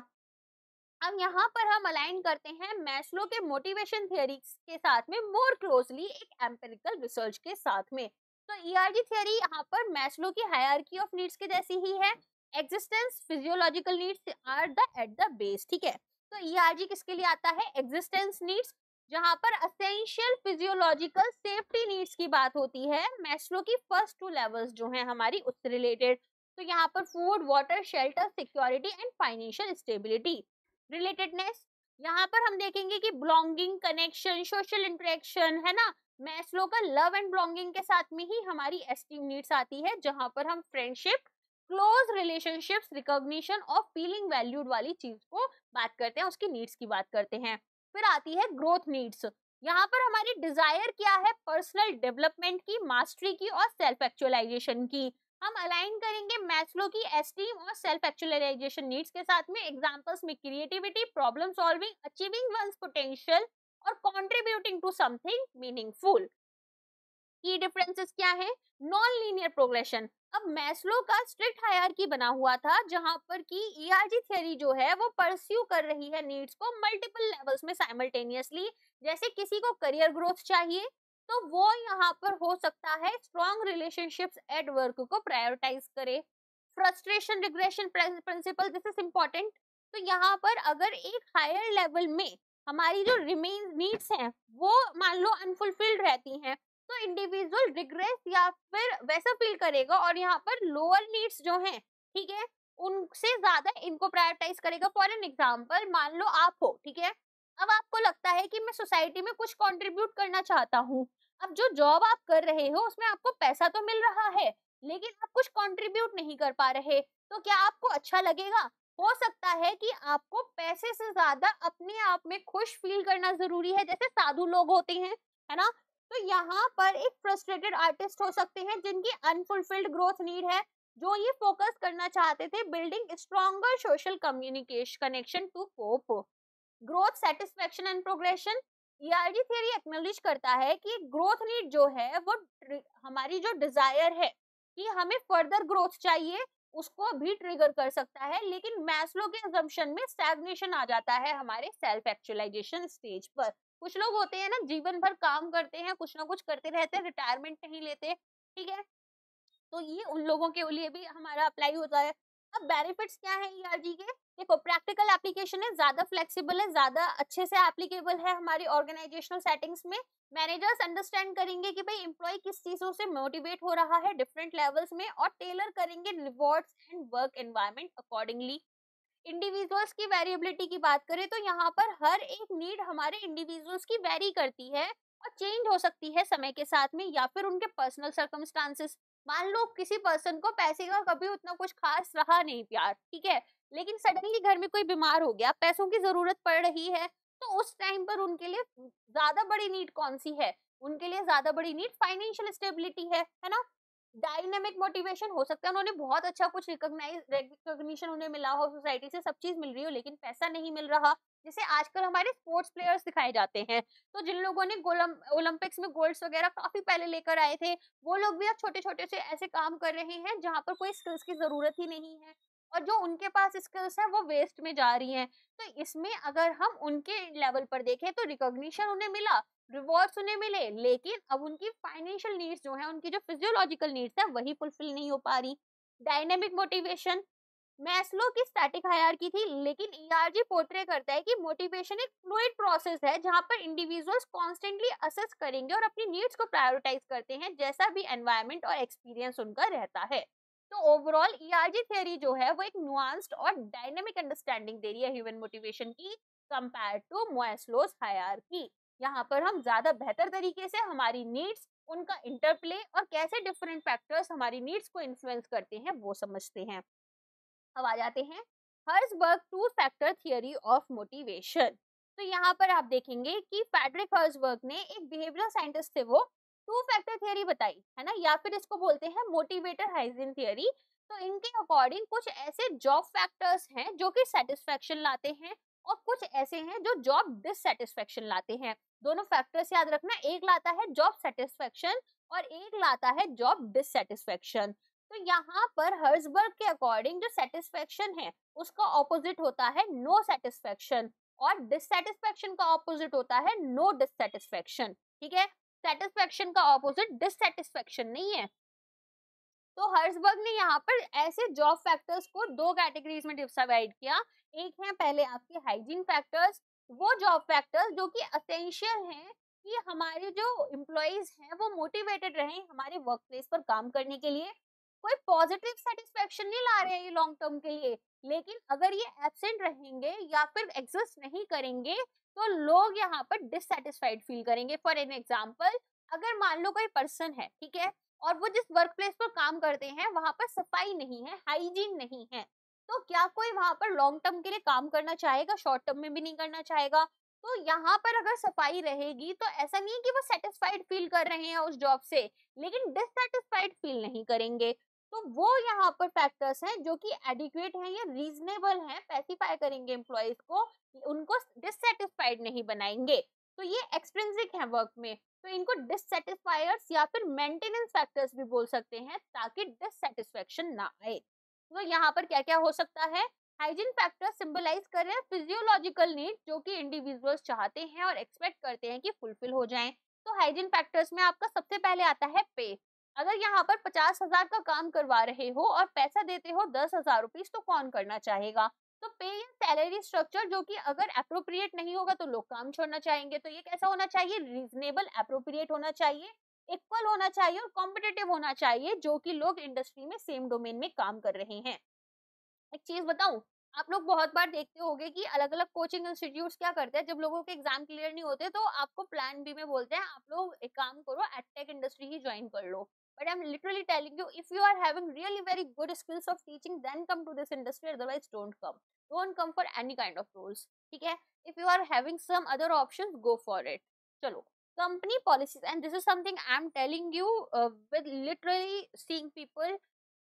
अब यहाँ पर हम अलाइन करते हैं मैस्लो के मोटिवेशन थ्योरी के साथ में मोर क्लोजली, एक एम्पिरिकल रिसर्च के साथ में। तो ईआरजी थ्योरी यहाँ पर मैस्लो की हायरार्की ऑफ नीड्स के जैसी ही है। Existence, physiological needs are the at the base, ठीक है। तो ईआरजी किसके लिए आता है, एग्जिस्टेंस नीड्स, जहाँ पर असेंशियल फिजियोलॉजिकल सेफ्टी नीड्स की बात होती है। मैस्लो की फर्स्ट 2 लेवल्स जो हैं हमारी उससे रिलेटेड। तो यहाँ पर food, water, shelter, security and financial stability. Relatedness, यहाँ पर हम देखेंगे कि बिलोंगिंग, कनेक्शन, सोशल इंटरेक्शन, है ना। मैस्लो का लव एंड बिलोंगिंग के साथ में ही हमारी एस्टीम नीड्स आती है, जहां पर हम फ्रेंडशिप, क्लोज रिलेशनशिप्स, रिकॉग्निशन और फीलिंग वैल्यूड वाली चीज को बात करते हैं, उसकी नीड्स की बात करते हैं। फिर आती है ग्रोथ नीड्स। यहाँ पर हमारी डिजायर क्या है, पर्सनल डेवलपमेंट की, मास्टरी की और सेल्फ एक्चुअलाइजेशन की। हम अलाइन करेंगे मैस्लो की एस्टीम और सेल्फ एक्चुअलाइजेशन नीड्स के साथ में। एग्जांपल्स में creativity, problem solving, achieving one's potential और कंट्रीब्यूटिंग टू समथिंग मीनिंगफुल। की डिफरेंसेस क्या है, नॉन लीनियर प्रोग्रेशन। अब मैस्लो का स्ट्रिक्ट हायरार्की बना हुआ था, जहां पर की ईआरजी थ्योरी जो है वो परस्यू कर रही है नीड्स को मल्टीपल लेवल्स में साइमल्टेनियसली। जैसे किसी को करियर ग्रोथ चाहिए, तो वो यहाँ पर हो सकता है स्ट्रॉन्ग रिलेशनशिप्स एट वर्क को प्रायोरिटाइज करे। Frustration regression principle, this is important. तो यहाँ पर अगर एक हायर लेवल में हमारी जो रिमेन नीड्स हैं वो मान लो अनफुलफिल्ड रहती हैं, तो इंडिविजुअल रिग्रेस या फिर वैसा फील करेगा, और यहाँ पर लोअर नीड्स जो हैं, ठीक है, उनसे ज्यादा इनको प्रायोरिटाइज करेगा। फॉर एन एग्जांपल, मान लो आप हो, ठीक है, अब आपको लगता है कि मैं सोसाइटी में कुछ कंट्रीब्यूट करना चाहता हूँ। अब जो जॉब आप कर रहे हो उसमें आपको पैसा तो मिल रहा है, लेकिन आप कुछ कंट्रीब्यूट नहीं कर पा रहे, तो क्या आपको अच्छा लगेगा? हो सकता है कि आपको पैसे से ज्यादा अपने आप में खुश फील करना जरूरी है, जैसे साधु लोग होते हैं, है ना। तो यहाँ पर एक फ्रस्ट्रेटेड आर्टिस्ट हो सकते हैं जिनकी अनफुलफिल्ड ग्रोथ नीड है, जो ये फोकस करना चाहते थे building stronger social communication connection to cope. Growth, satisfaction and progression, ERG theory acknowledge करता है कि ग्रोथ नीड जो है वो हमारी जो डिजायर है कि हमें फर्दर ग्रोथ चाहिए उसको भी ट्रिगर कर सकता है, लेकिन मैस्लो के असम्पशन में स्टैग्नेशन आ जाता है हमारे सेल्फ एक्चुअलाइजेशन स्टेज पर। कुछ लोग होते हैं ना, जीवन भर काम करते हैं, कुछ ना कुछ करते रहते हैं, रिटायरमेंट नहीं लेते, ठीक है, तो ये उन लोगों के लिए भी हमारा अप्लाई होता है। अब बेनिफिट्स क्या है ईआरजी के? देखो, प्रैक्टिकल एप्लीकेशन है, ज्यादा फ्लेक्सिबल है, ज्यादा अच्छे से एप्लीकेबल है हमारी ऑर्गेनाइजेशनल सेटिंग्स में। मैनेजर्स अंडरस्टैंड करेंगे कि भाई एम्प्लॉय किस चीजों से मोटिवेट हो रहा है डिफरेंट लेवल्स में, और टेलर करेंगे rewards and work environment accordingly. Individuals की वेरिएबिलिटी की बात करें तो यहाँ पर हर एक नीड हमारे इंडिविजुअल्स की वेरी करती है और चेंज हो सकती है समय के साथ में या फिर उनके पर्सनल सर्कमस्टांसेस। मान लो किसी पर्सन को पैसे का कभी उतना कुछ खास रहा नहीं प्यार, ठीक है, लेकिन सडनली घर में कोई बीमार हो गया, पैसों की जरूरत पड़ रही है, तो उस टाइम पर उनके लिए ज्यादा बड़ी नीड कौन सी है? उनके लिए ज्यादा बड़ी नीड फाइनेंशियल स्टेबिलिटी है ना। डायनेमिक मोटिवेशन हो सकता है उन्होंने बहुत अच्छा कुछ रिकॉग्निशन उन्हें मिला हो, सोसाइटी से सब चीज मिल रही हो, लेकिन पैसा नहीं मिल रहा। जैसे आजकल हमारे स्पोर्ट्स प्लेयर्स दिखाए जाते हैं, तो जिन लोगों ने ओलंपिक्स में गोल्ड्स वगैरह काफी पहले लेकर आए थे, वो लोग भी अब छोटे छोटे से ऐसे काम कर रहे हैं जहां पर कोई स्किल्स की जरूरत ही नहीं है, और जो उनके पास स्किल्स है वो वेस्ट में जा रही हैं। तो इसमें अगर हम उनके लेवल पर देखें तो रिकॉग्निशन उन्हें मिला, रिवॉर्ड्स उन्हें मिले, लेकिन अब उनकी फाइनेंशियल नीड्स जो है, उनकी जो फिजियोलॉजिकल नीड्स है, वही फुलफिल नहीं हो पा रही। डायनेमिक मोटिवेशन, मैस्लो की स्टैटिक हायरार्की थी, लेकिन ईआरजी पोर्ट्रे करता है कि मोटिवेशन एक फ्लूइड प्रोसेस है जहां पर इंडिविजुअल्स कॉन्स्टेंटली असेस करेंगे और अपनी नीड्स को प्रायोरिटाइज करते हैं जैसा भी एनवायरनमेंट और एक्सपीरियंस उनका रहता है। तो ओवरऑल ईआरजी थ्योरी जो है वो एक नुआंस्ड और डायनेमिक अंडरस्टैंडिंग दे रही है ह्यूमन मोटिवेशन की कंपेयर टू मैस्लोस हायरार्की। यहाँ पर हम ज्यादा बेहतर तरीके से हमारी नीड्स, उनका इंटरप्ले और कैसे डिफरेंट फैक्टर्स हमारी नीड्स को इन्फ्लुएंस करते हैं वो समझते हैं। अब आ जाते हैं Herzberg two factor theory of motivation. तो यहाँ पर आप देखेंगे कि फ्रेडरिक हर्जबर्ग ने, एक बिहेवियरल साइंटिस्ट थे, वो टू फैक्टर थियरी बताई है ना, या फिर इसको बोलते हैं मोटिवेटर हाइजीन थियरी। तो इनके अकॉर्डिंग कुछ ऐसे जॉब फैक्टर्स हैं जो कि सेटिस्फेक्शन लाते हैं, और कुछ ऐसे हैं जो जॉब डिससेटिस्फेक्शन लाते हैं। दोनों फैक्टर्स याद रखना, एक लाता है जॉब सेटिस्फेक्शन और एक लाता है जॉब डिससेटिस्फेक्शन। तो यहाँ पर हर्जबर्ग के अकॉर्डिंग जो सेटिस्फेक्शन है उसका ऑपोजिट होता है नो सेटिस्फेक्शन, और डिससेटिस्फेक्शन का ऑपोजिट होता है नो डिससेटिस्फेक्शन, ठीक है। सेटिस्फेक्शन का ऑपोजिट डिससेटिस्फेक्शन नहीं है। तो हर्जबर्ग ने यहाँ पर ऐसे जॉब फैक्टर्स को दो कैटेगरीज में डिवाइड किया। एक है पहले आपके हाइजीन फैक्टर्स, वो जॉब फैक्टर्स जो कि असेंशियल हैं कि हमारे जो एम्प्लॉइज हैं वो मोटिवेटेड रहें हमारे वर्क प्लेस पर काम करने के लिए। कोई पॉजिटिव सेटिस्फेक्शन नहीं ला रहे हैं ये लॉन्ग टर्म के लिए, लेकिन अगर ये एब्सेंट रहेंगे या फिर एग्जिस्ट नहीं करेंगे तो लोग यहाँ पर डिससेटिस्फाइड फील करेंगे। फॉर एन एग्जाम्पल, अगर मान लो कोई पर्सन है, ठीक है, और वो जिस वर्क प्लेस पर काम करते हैं वहां पर सफाई नहीं है, हाइजीन नहीं है, तो क्या कोई वहां पर लॉन्ग टर्म के लिए काम करना चाहेगा? शॉर्ट टर्म में भी नहीं करना चाहेगा। तो यहाँ पर अगर सफाई रहेगी तो ऐसा नहीं है कि वो सेटिस्फाइड फील कर रहे हैं उस जॉब से, लेकिन डिससेटिस्फाइड फील नहीं करेंगे। तो वो यहाँ पर फैक्टर्स हैं जो कि एडिक्वेट हैं या रीजनेबल हैं, स्पेसिफाई करेंगे एम्प्लॉयज को, उनको डिससेटिस्फाइड नहीं बनाएंगे। तो ये एक्सट्रिंसिक है वर्क में, तो इनको डिससेटिस्फायर्स या फिर मेंटेनेंस फैक्टर्स भी बोल सकते हैं ताकि डिससेटिस्फेक्शन ना आए। तो यहाँ पर क्या क्या हो सकता है? हाइजीन फैक्टर सिंबलाइज कर रहे हैं फिजियोलॉजिकल नीड जो कि इंडिविजुअल्स चाहते हैं और एक्सपेक्ट करते हैं कि फुलफिल हो जाएं। तो हाइजीन फैक्टर्स में आपका सबसे पहले आता है पे। अगर यहाँ पर 50,000 का काम करवा रहे हो और पैसा देते हो 10,000 रुपीज, तो कौन करना चाहेगा? तो पे या सैलरी स्ट्रक्चर जो कि अगर अप्रोप्रिएट नहीं होगा तो लोग काम छोड़ना चाहेंगे। तो ये कैसा होना चाहिए? रीजनेबल, अप्रोप्रिएट होना चाहिए, इक्वल होना चाहिए और कॉम्पिटिटिव होना चाहिए, जो कि लोग इंडस्ट्री में सेम डोमेन में काम कर रहे हैं। एक चीज बताऊं, आप लोग बहुत बार देखते होंगे कि अलग अलग कोचिंग इंस्टीट्यूट्स क्या करते हैं, जब लोगों के एग्जाम क्लियर नहीं होते तो आपको प्लान बी में बोलते हैं आप लोग एक काम करो, एडटेक इंडस्ट्री ही ज्वाइन कर लो। But I am literally telling you, if you are having really very good skills of teaching then come to this industry, otherwise don't come for any kind of roles, ठीक है। If you are having some other options, go for it. चलो, company policies, and this is something I am telling you with literally seeing people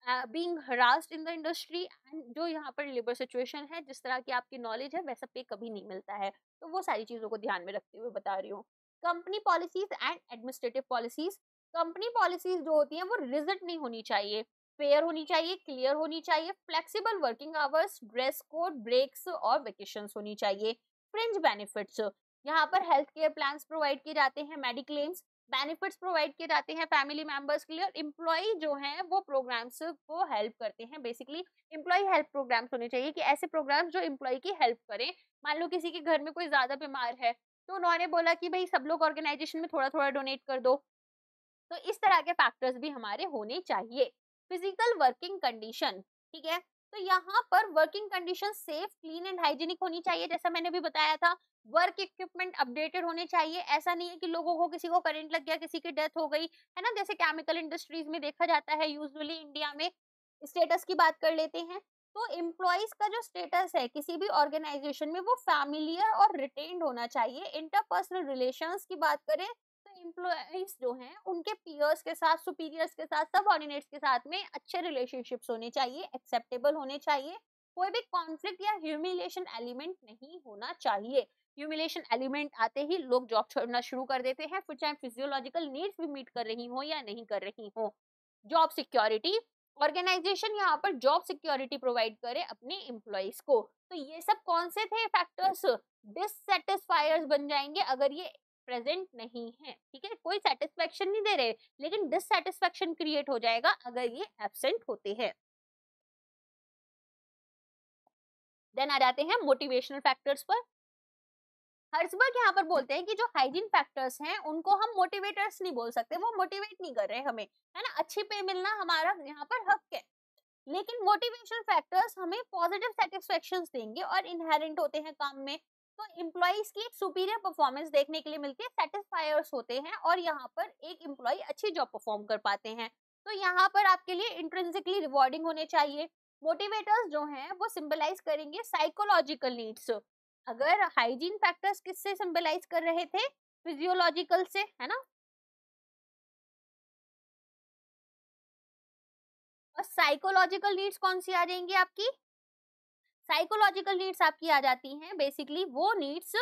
being harassed in the industry, and जो यहाँ पर लेबर सिचुएशन है, जिस तरह की आपकी नॉलेज है वैसा पे कभी नहीं मिलता है। तो वो सारी चीजों को ध्यान में रखते हुए बता रही हूँ। Company policies and administrative policies, company policies जो होती हैं वो रिजिड नहीं होनी चाहिए, फेयर होनी चाहिए, क्लियर होनी चाहिए, flexible working hours, dress code, breaks और वेकेशंस होनी चाहिए। फ्रिंज बेनिफिट्स, यहाँ पर हेल्थ केयर प्लान प्रोवाइड किए जाते हैं, मेडिक्लेम्स बेनिफिट्स प्रोवाइड किए जाते हैं फैमिली मेंबर्स के लिए, और एम्प्लॉय जो हैं वो प्रोग्राम्स को हेल्प करते हैं। बेसिकली एम्प्लॉय हेल्प प्रोग्राम्स होने चाहिए कि ऐसे प्रोग्राम्स जो एम्प्लॉय की हेल्प करें। मान लो किसी के घर में कोई ज्यादा बीमार है, तो उन्होंने बोला कि भाई सब लोग ऑर्गेनाइजेशन में थोड़ा थोड़ा डोनेट कर दो। तो इस तरह के फैक्टर्स भी हमारे होने चाहिए। फिजिकल वर्किंग कंडीशन, ठीक है, तो यहाँ पर working condition safe, clean and hygienic होनी चाहिए, जैसा मैंने भी बताया था। वर्क इक्विपमेंट अपडेटेड होने चाहिए, ऐसा नहीं है कि लोगों को, किसी को करंट लग गया, किसी की डेथ हो गई, है ना, जैसे केमिकल इंडस्ट्रीज में देखा जाता है यूजुअली इंडिया में। स्टेटस की बात कर लेते हैं, तो एम्प्लॉयज का जो स्टेटस है किसी भी ऑर्गेनाइजेशन में वो फैमिलियर और रिटेन्ड होना चाहिए। इंटरपर्सनल रिलेशंस की बात करें तो एम्प्लॉयज जो हैं उनके पीयर्स के साथ, सुपीरियर्स के साथ, सबऑर्डिनेट्स के साथ में अच्छे रिलेशनशिप्स होने चाहिए, एक्सेप्टेबल होने चाहिए। कोई भी कॉन्फ्लिक्ट या ह्यूमिलिएशन एलिमेंट नहीं होना चाहिए। ह्यूमिलिएशन एलिमेंट आते ही लोग जॉब छोड़ना शुरू कर देते हैं, फिर चाहे फिजियोलॉजिकल नीड्स भी मीट कर रही हो या नहीं कर रही हो। जॉब सिक्योरिटी, ऑर्गेनाइजेशन यहाँ पर जॉब सिक्योरिटी प्रोवाइड करे अपने एम्प्लॉयज को। तो ये सब कौन से थे फैक्टर्स, डिससेटिस्फायर्स बन जाएंगे अगर ये प्रेजेंट नहीं है, ठीक है, कोई सेटिस्फेक्शन नहीं दे रहे लेकिन डिससेटिस्फेक्शन क्रिएट हो जाएगा अगर ये एब्सेंट होते हैं। देन आ जाते हैं मोटिवेशनल फैक्टर्स पर। हर्सबर्ग यहाँ पर बोलते हैं कि जो हाइजीन फैक्टर्स हैं उनको हम मोटिवेटर्स नहीं बोल सकते, वो मोटिवेट नहीं कर रहे हमें, है ना, अच्छी पे मिलना हमारा यहाँ पर हक है। लेकिन मोटिवेशन फैक्टर्स हमें पॉजिटिव सेटिस्फेक्शन देंगे और इनहेरेंट होते हैं काम में। तो एम्प्लॉइज की एक सुपीरियर परफॉर्मेंस देखने के लिए मिलती है, सेटिस्फायर्स होते हैं, और यहाँ पर एक एम्प्लॉय अच्छी जॉब परफॉर्म कर पाते हैं। तो यहाँ पर आपके लिए इंट्रिंसिकली रिवॉर्डिंग होने चाहिए। मोटिवेटर्स जो हैं वो सिंबलाइज करेंगे साइकोलॉजिकल नीड्स। अगर हाइजीन फैक्टर्स किससे सिंबलाइज कर रहे थे, फिजियोलॉजिकल से, है ना, और साइकोलॉजिकल नीड्स कौन सी आ जाएंगी आपकी, साइकोलॉजिकल नीड्स आपकी आ जाती हैं बेसिकली वो नीड्स,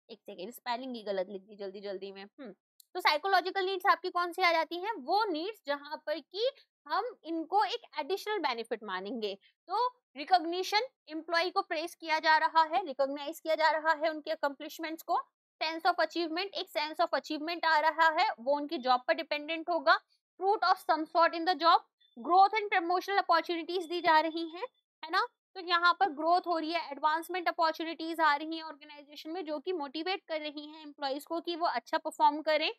एक सेकेंड स्पेलिंग ही गलत लिख दी जल्दी जल्दी में, तो साइकोलॉजिकल नीड्स आपकी कौन सी आ जाती हैं, वो नीड्स जहां पर कि हम इनको एक एडिशनल बेनिफिट मानेंगे। तो रिकॉग्निशन, एम्प्लॉय को प्रेस किया जा रहा है, रिकॉग्नाइज किया जा रहा है उनके अकम्प्लिशमेंट्स को। सेंस ऑफ अचीवमेंट, एक सेंस ऑफ अचीवमेंट आ रहा है, वो उनकी जॉब पर डिपेंडेंट होगा। Fruit of some sort in the job, growth and promotional opportunities दी जा रही हैं, है ना, तो यहाँ पर ग्रोथ हो रही है, एडवांसमेंट अपॉर्चुनिटीज आ रही हैं ऑर्गेनाइजेशन में जो कि मोटिवेट कर रही हैं एम्प्लॉयज को कि वो अच्छा परफॉर्म करें।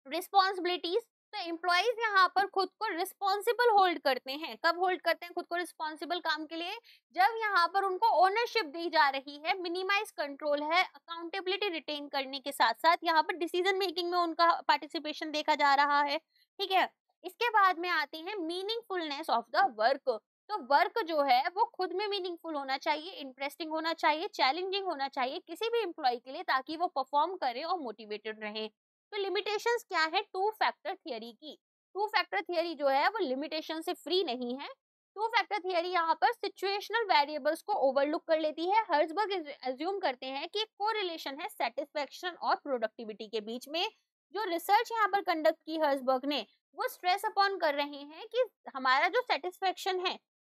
रिस्पॉन्सिबिलिटीज, तो एम्प्लॉयज यहाँ पर खुद को रिस्पॉन्सिबल होल्ड करते हैं, कब होल्ड करते हैं खुद को रिस्पॉन्सिबल काम के लिए, जब यहाँ पर उनको ओनरशिप दी जा रही है, मिनिमाइज कंट्रोल है, अकाउंटेबिलिटी रिटेन करने के साथ साथ यहाँ पर डिसीजन मेकिंग में उनका पार्टिसिपेशन देखा जा रहा है, ठीक है। इसके बाद में आते हैं मीनिंगफुलनेस ऑफ द वर्क। तो वर्क जो है वो खुद में मीनिंगफुल होना चाहिए, इंटरेस्टिंग होना चाहिए, चैलेंजिंग होना चाहिए किसी भी एम्प्लॉय के लिए, ताकि वो परफॉर्म करे और मोटिवेटेड रहे। तो लिमिटेशंस क्या है टू फैक्टर थियरी की, टू फैक्टर थियरी जो है वो लिमिटेशन से फ्री नहीं है। टू फैक्टर थियरी यहाँ पर सिचुएशनल वेरिएबल्स को ओवरलुक कर लेती है। हर्जबर्ग एज्यूम करते हैं कि कोरिलेशन है सेटिस्फेक्शन और प्रोडक्टिविटी के बीच में। जो रिसर्च यहाँ पर कंडक्ट की हर्जबर्ग ने, वो स्ट्रेस अपॉन कर रहे हैं कि हमारा जो सेटिस्फेक्शन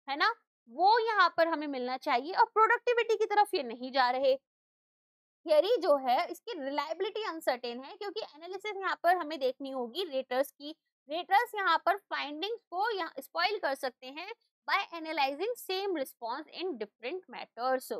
है ना, वो यहाँ पर हमें मिलना चाहिए और प्रोडक्टिविटी की तरफ ये नहीं जा रहे। थियरी जो है इसकी रिलायबिलिटी अनसर्टेन है, क्योंकि एनालिसिस यहाँ पर हमें देखनी होगी रेटर्स की। रेटर्स यहाँ पर फाइंडिंग्स को यहाँ स्पॉइल कर सकते हैं by analysing same response in different matters.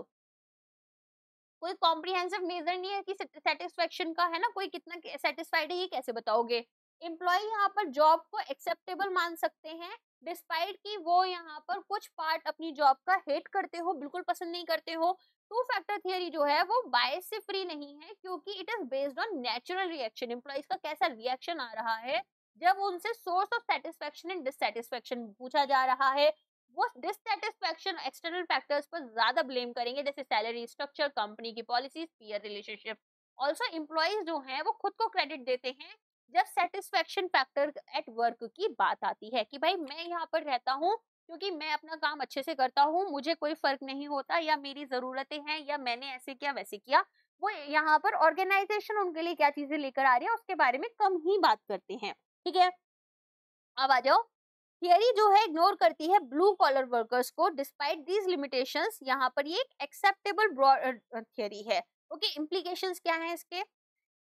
कोई कॉम्प्रिहेंसिव मेजर नहीं है कि सेटिस्फेक्शन का, है ना, कोई कितना सेटिस्फाइड है ये कैसे बताओगे। एम्प्लॉय यहाँ पर जॉब को एक्सेप्टेबल मान सकते हैं डिस्पाइट कि वो यहाँ पर कुछ पार्ट अपनी जॉब का हेट करते हो, बिल्कुल पसंद नहीं करते हो। टू फैक्टर थियरी जो है वो बायस से फ्री नहीं है, क्योंकि it is based on natural reaction, employees का कैसा रिएक्शन आ रहा है जब उनसे source of satisfaction and dissatisfaction पूछा जा रहा है। वो डिससेटिस्फेक्शन एक्सटर्नल फैक्टर्स पर ज्यादा ब्लेम करेंगे, जैसे सैलरी स्ट्रक्चर, कंपनी की policies, peer relationship. Also employees जो हैं वो खुद को क्रेडिट देते हैं जब सेटिस्फेक्शन फैक्टर एट वर्क की बात आती है कि भाई मैं यहाँ पर रहता हूँ क्योंकि मैं अपना काम अच्छे से करता हूँ, मुझे कोई फर्क नहीं होता, या मेरी जरूरतें हैं, या मैंने ऐसे किया वैसे किया, वो यहाँ पर ऑर्गेनाइजेशन उनके लिए क्या चीजें लेकर आ रही है उसके बारे में कम ही बात करते हैं। ठीक है, अब आ जाओ। थियरी जो है इग्नोर करती है ब्लू कॉलर वर्कर्स को डिस्पाइट दीज लिमिटेशंस। यहाँ पर ये एक एक्सेप्टेबल ब्रॉड थियरी है। ओके, इम्प्लीकेशंस क्या है इसके?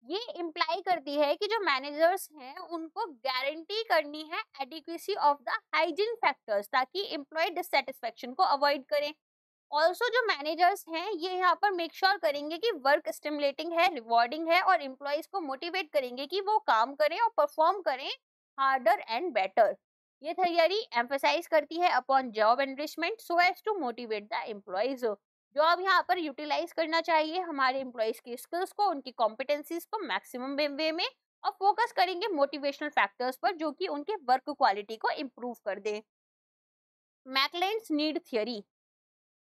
ये इम्प्लाई करती है कि जो मैनेजर्स हैं उनको गारंटी करनी है adequacy of the hygiene factors, ताकि एम्प्लॉय डिससेटिस्फेक्शन को अवॉइड करें। ऑल्सो जो मैनेजर्स हैं ये यहाँ पर मेक श्योर करेंगे कि वर्क स्टिमुलेटिंग है, रिवॉर्डिंग है, और एम्प्लॉयज को मोटिवेट करेंगे कि वो काम करें और परफॉर्म करें हार्डर एंड बेटर। ये थियरी एम्फसाइज करती है upon job enrichment so as to motivate the employees. Job यहाँ पर यूटिलाइज करना चाहिए हमारे एम्प्लॉयज की स्किल्स को, उनकी कॉम्पिटेंसीज को मैक्सिमम वे में, और फोकस करेंगे मोटिवेशनल फैक्टर्स पर जो कि उनके वर्क क्वालिटी को इम्प्रूव कर दे। मैकलेंड्स नीड थियरी।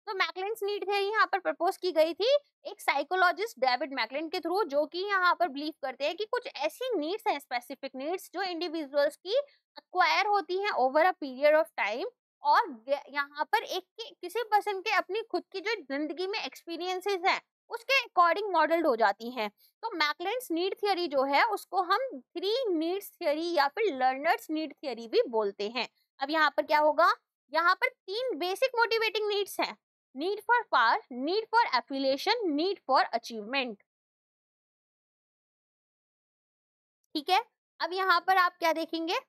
तो मैकलेंड्स नीड थियरी यहाँ पर प्रपोज की गई थी एक साइकोलॉजिस्ट डेविड मैकलेंड के थ्रू, जो कि यहाँ पर बिलीव करते हैं कि कुछ ऐसी नीड्स हैं, स्पेसिफिक नीड्स, जो इंडिविजुअल्स की अक्वायर होती हैं over a period of time, और यहाँ पर किसी पर्सन के अपनी खुद की जो जिंदगी में एक्सपीरियंसेस हैं उसके अकॉर्डिंग मॉडल्ड हो जाती हैं। तो मैकलेंड्स नीड थियरी जो है उसको हम थ्री नीड्स थियरी या फिर लर्नर्स नीड थियरी भी बोलते हैं। अब यहाँ पर क्या होगा, यहाँ पर तीन बेसिक मोटिवेटिंग नीड्स हैं: need for power, need for affiliation, need for achievement. ठीक है, अब यहाँ पर आप क्या देखेंगे,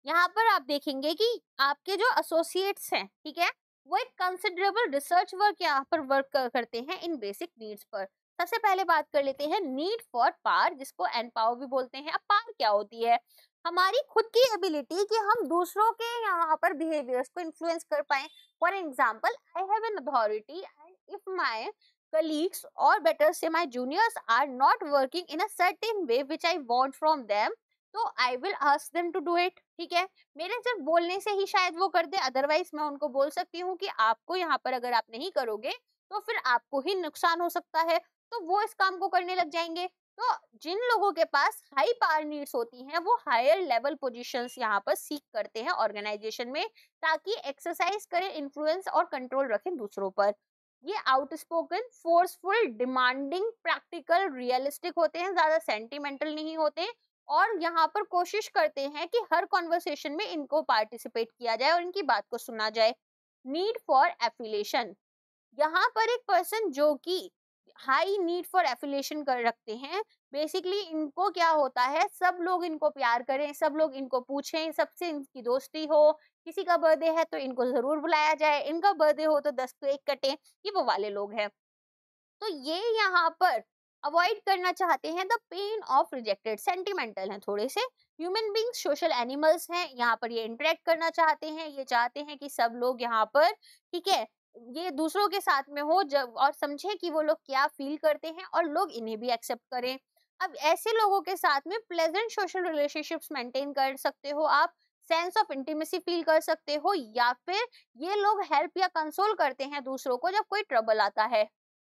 यहाँ पर आप देखेंगे कि आपके जो एसोसिएट्स हैं, ठीक है, वो एक कंसिडरेबल रिसर्च वर्क यहाँ पर वर्क करते हैं इन बेसिक नीड्स पर। सबसे पहले बात कर लेते हैं नीड फॉर पावर, जिसको एन पावर भी बोलते हैं। अब पावर क्या होती है? हमारी खुद की एबिलिटी कि हम दूसरों के यहाँ पर बिहेवियर्स को इन्फ्लुएंस कर पाए। For example, I have an authority and if my colleagues or better say my juniors are not working in a certain way which I want from them, तो I will ask them to do it. ठीक है, मेरे सिर्फ बोलने से ही शायद वो कर दे, अदरवाइज मैं उनको बोल सकती हूँ कि आपको यहाँ पर अगर आप नहीं करोगे तो फिर आपको ही नुकसान हो सकता है, तो वो इस काम को करने लग जाएंगे। तो जिन लोगों के पास हाई पावर नीड्स होती हैं वो हायर लेवल पोजीशंस यहाँ पर सीख करते हैं ऑर्गेनाइजेशन में, ताकि एक्सरसाइज करें इन्फ्लुएंस और कंट्रोल रखें दूसरों पर। ये outspoken, forceful, demanding, practical, realistic होते हैं, ज्यादा सेंटिमेंटल नहीं होते, और यहाँ पर कोशिश करते हैं कि हर कॉन्वर्सेशन में इनको पार्टिसिपेट किया जाए और इनकी बात को सुना जाए। नीड फॉर एफिलिएशन, यहाँ पर एक पर्सन जो कि हाई नीड फॉर एफिलिएशन कर रखते हैं, बेसिकली इनको क्या होता है, सब लोग इनको प्यार करें, सब लोग इनको पूछें, सबसे इनकी दोस्ती हो, किसी का बर्थडे है तो इनको जरूर बुलाया जाए, इनका बर्थडे हो तो 10 केक कटे, ये वो वाले लोग हैं। तो ये यहाँ पर अवॉइड करना चाहते हैं the pain of rejected, sentimental हैं थोड़े से, ह्यूमन बींग्स सोशल एनिमल्स हैं, यहाँ पर ये इंटरेक्ट करना चाहते हैं, ये चाहते हैं कि सब लोग यहाँ पर, ठीक है, ये दूसरों के साथ में हो जब और समझे कि वो लोग क्या फील करते हैं और लोग इन्हें भी एक्सेप्ट करें। अब ऐसे लोगों के साथ में प्लेजेंट सोशल रिलेशनशिप्स मेंटेन कर सकते हो आप, सेंस ऑफ इंटीमेसी फील कर सकते हो, या फिर ये लोग हेल्प या कंसोल करते हैं दूसरों को जब कोई ट्रबल आता है।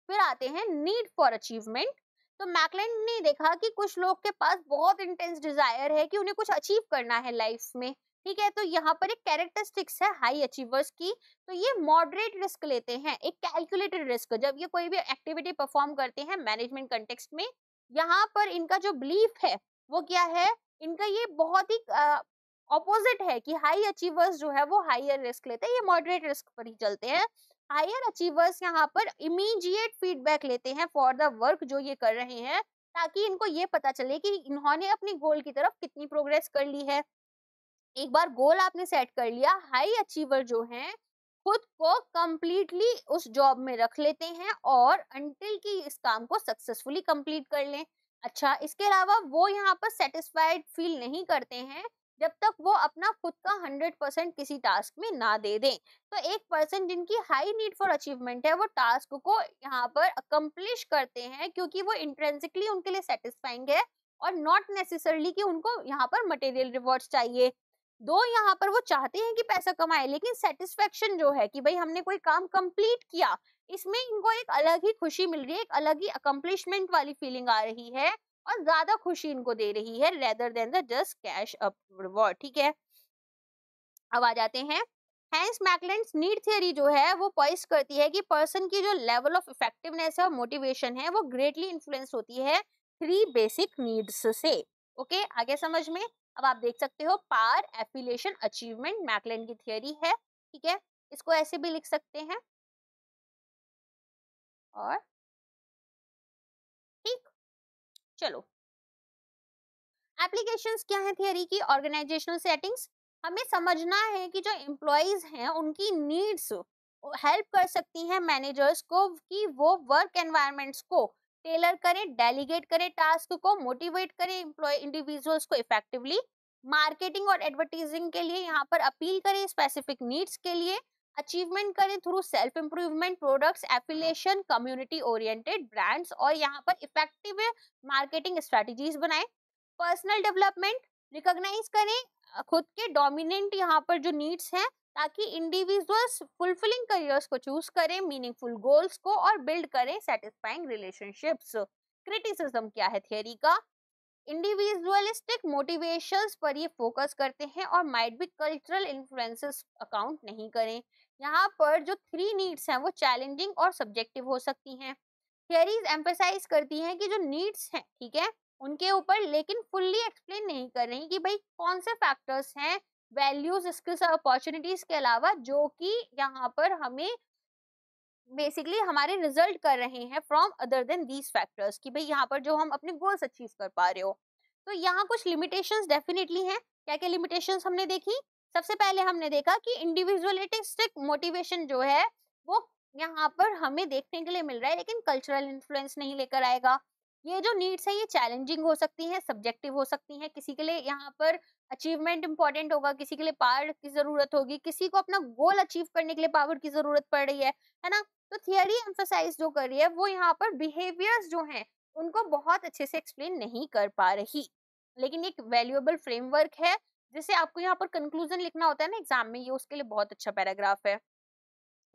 फिर आते हैं नीड फॉर अचीवमेंट। तो मैकलेंड ने देखा कि कुछ लोग के पास बहुत इंटेंस डिजायर है कि उन्हें कुछ अचीव करना है लाइफ में, ठीक है, तो यहाँ पर एक कैरेक्टरिस्टिक्स है हाई अचीवर्स की। तो ये मॉडरेट रिस्क लेते हैं, एक कैलकुलेटेड रिस्क, जब ये कोई भी एक्टिविटी परफॉर्म करते हैं मैनेजमेंट कंटेक्स्ट में। यहाँ पर इनका जो बिलीफ है वो क्या है, इनका ये बहुत ही ऑपोजिट है कि हाई अचीवर्स जो है वो हायर रिस्क लेते हैं, ये मॉडरेट रिस्क पर ही चलते हैं। हायर अचीवर्स यहाँ पर इमीडिएट फीडबैक लेते हैं फॉर द वर्क जो ये कर रहे हैं, ताकि इनको ये पता चले कि इन्होंने अपनी गोल की तरफ कितनी प्रोग्रेस कर ली है। एक बार गोल आपने सेट कर लिया, हाई अचीवर जो हैं खुद को कंप्लीटली उस जॉब में रख लेते हैं और अंटिल कि इस काम को सक्सेसफुली कंप्लीट कर लें। अच्छा, इसके अलावा वो यहाँ पर सेटिस्फाइड फील नहीं करते हैं जब तक वो अपना खुद का 100% किसी टास्क में ना दे दें। तो एक पर्सन जिनकी हाई नीड फॉर अचीवमेंट है वो टास्क को यहाँ पर अकम्प्लिश करते हैं क्योंकि वो इंट्रिंसिकली उनके लिए सेटिस्फाइंग है, और नॉट नेसेसरली कि उनको यहाँ पर मटेरियल रिवॉर्ड्स चाहिए। दो यहाँ पर वो चाहते हैं कि पैसा कमाए, लेकिन सेटिस्फेक्शन जो है कि भाई हमने कोई काम कंप्लीट किया, इसमें इनको एक अलग ही खुशी मिल रही है, एक अलग ही अकम्प्लिशमेंट वाली फीलिंग आ रही है, और ज्यादा खुशी इनको दे रही है rather than the just cash up reward. ठीक है, अब आ जाते हैं हैंस मैकलेंड्स नीड थ्योरी जो है वो पॉइंट करती है कि पर्सन की जो लेवल ऑफ इफेक्टिवनेस है और मोटिवेशन है वो ग्रेटली इन्फ्लुएंस होती है 3 बेसिक नीड्स से। ओके, आगे समझ में। अब आप देख सकते हो पावर, एफिलिएशन, अचीवमेंट मैकलेंड की थ्योरी है। ठीक है, इसको ऐसे भी लिख सकते हैं। और ठीक, चलो एप्लीकेशंस क्या है थियरी की, ऑर्गेनाइजेशनल सेटिंग्स। हमें समझना है कि जो एम्प्लॉइज हैं उनकी नीड्स हेल्प कर सकती हैं मैनेजर्स को कि वो वर्क एनवायरनमेंट्स को टेलर करें, डेलीगेट करें टास्क को, मोटिवेट करें एम्प्लॉय इंडिविजुअल्स को इफेक्टिवली, मार्केटिंग और एडवर्टाइजिंग के लिए यहाँ पर अपील करें स्पेसिफिक नीड्स के लिए, अचीवमेंट करें through self improvement, products, affiliation, community oriented brands, और यहाँ पर इफेक्टिव मार्केटिंग स्ट्रेटजीज बनाएं, पर्सनल डेवलपमेंट, रिकॉग्नाइज करें खुद के डोमिनेंट यहाँ पर जो नीड्स हैं ताकि इंडिविजुअल्स फुलफिलिंग करियर्स को चूज करें, मीनिंगफुल गोल्स को, और बिल्ड करें सेटिस्फाइंग रिलेशनशिप्स। क्रिटिसिज्म क्या है थियरी का, इंडिविजुअलिस्टिक मोटिवेशंस पर ये फोकस करते हैं और might be cultural influences account नहीं करें। यहाँ पर जो 3 नीड्स हैं वो चैलेंजिंग और सब्जेक्टिव हो सकती हैं। थियरीज एम्फेसाइज करती हैं कि जो नीड्स हैं, ठीक है, उनके ऊपर, लेकिन फुल्ली एक्सप्लेन नहीं कर रही कि भाई कौन से फैक्टर्स हैं वैल्यूज, स्किल्स और अपॉर्चुनिटीज के अलावा जो कि यहाँ पर हमें बेसिकली हमारे रिजल्ट कर रहे हैं from other than these factors, कि भाई यहाँ पर जो हम अपने गोल्स अचीव कर पा रहे हो। तो यहाँ कुछ लिमिटेशंस डेफिनेटली हैं। क्या क्या लिमिटेशंस हमने देखी, सबसे पहले हमने देखा कि इंडिविजुअलिस्टिक मोटिवेशन जो है वो यहाँ पर हमें देखने के लिए मिल रहा है लेकिन कल्चरल इन्फ्लुएंस नहीं लेकर आएगा। ये जो नीड्स है ये चैलेंजिंग हो सकती है, सब्जेक्टिव हो सकती है, किसी के लिए यहाँ पर अचीवमेंट इंपॉर्टेंट होगा, किसी के लिए पावर की जरूरत होगी, किसी को अपना गोल अचीव करने के लिए पावर की जरूरत पड़ रही है ना। तो थियरी एम्फसाइज जो कर रही है वो यहाँ पर बिहेवियर्स जो हैं उनको बहुत अच्छे से एक्सप्लेन नहीं कर पा रही, लेकिन एक वैल्यूएबल फ्रेमवर्क है जिसे आपको यहाँ पर कंक्लूजन लिखना होता है ना एग्जाम में, ये उसके लिए बहुत अच्छा पैराग्राफ है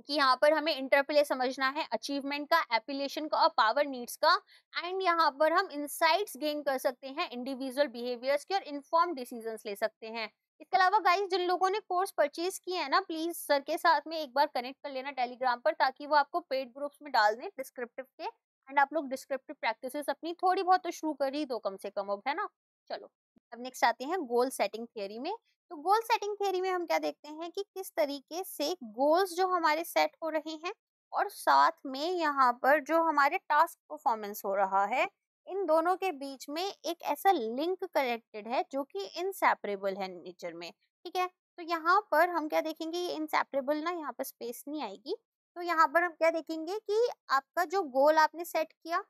कि यहाँ पर हमें इंटरप्ले समझना है अचीवमेंट का, एफिलिएशन का और पावर नीड्स का, एंड यहाँ पर हम इंसाइट्स गेन कर सकते हैं इंडिविजुअल बिहेवियर्स के और इन्फॉर्म डिसीजंस ले सकते हैं। इसके अलावा गाइस जिन लोगों ने कोर्स परचेज किया है ना, प्लीज सर के साथ में एक बार कनेक्ट कर लेना टेलीग्राम पर, ताकि वो आपको पेड ग्रुप्स में डाल दें डिस्क्रिप्टिव के, एंड आप लोग डिस्क्रिप्टिव प्रैक्टिसेस अपनी थोड़ी बहुत तो शुरू कर ही दो कम से कम अब, है ना। चलो अब नेक्स्ट आते हैं गोल सेटिंग थियरी में। तो गोल सेटिंग थियरी में हम क्या देखते हैं कि किस तरीके से गोल्स जो हमारे सेट हो रहे हैं और साथ में यहाँ पर जो हमारे टास्क परफॉर्मेंस हो रहा है, इन दोनों के बीच में एक ऐसा लिंक कनेक्टेड है जो कि इनसेपरेबल है नेचर में। ठीक है, तो यहाँ पर हम क्या देखेंगे, ये इनसेपरेबल ना, यहाँ पर स्पेस नहीं आएगी, तो यहाँ पर हम क्या देखेंगे कि आपका जो गोल आपने सेट किया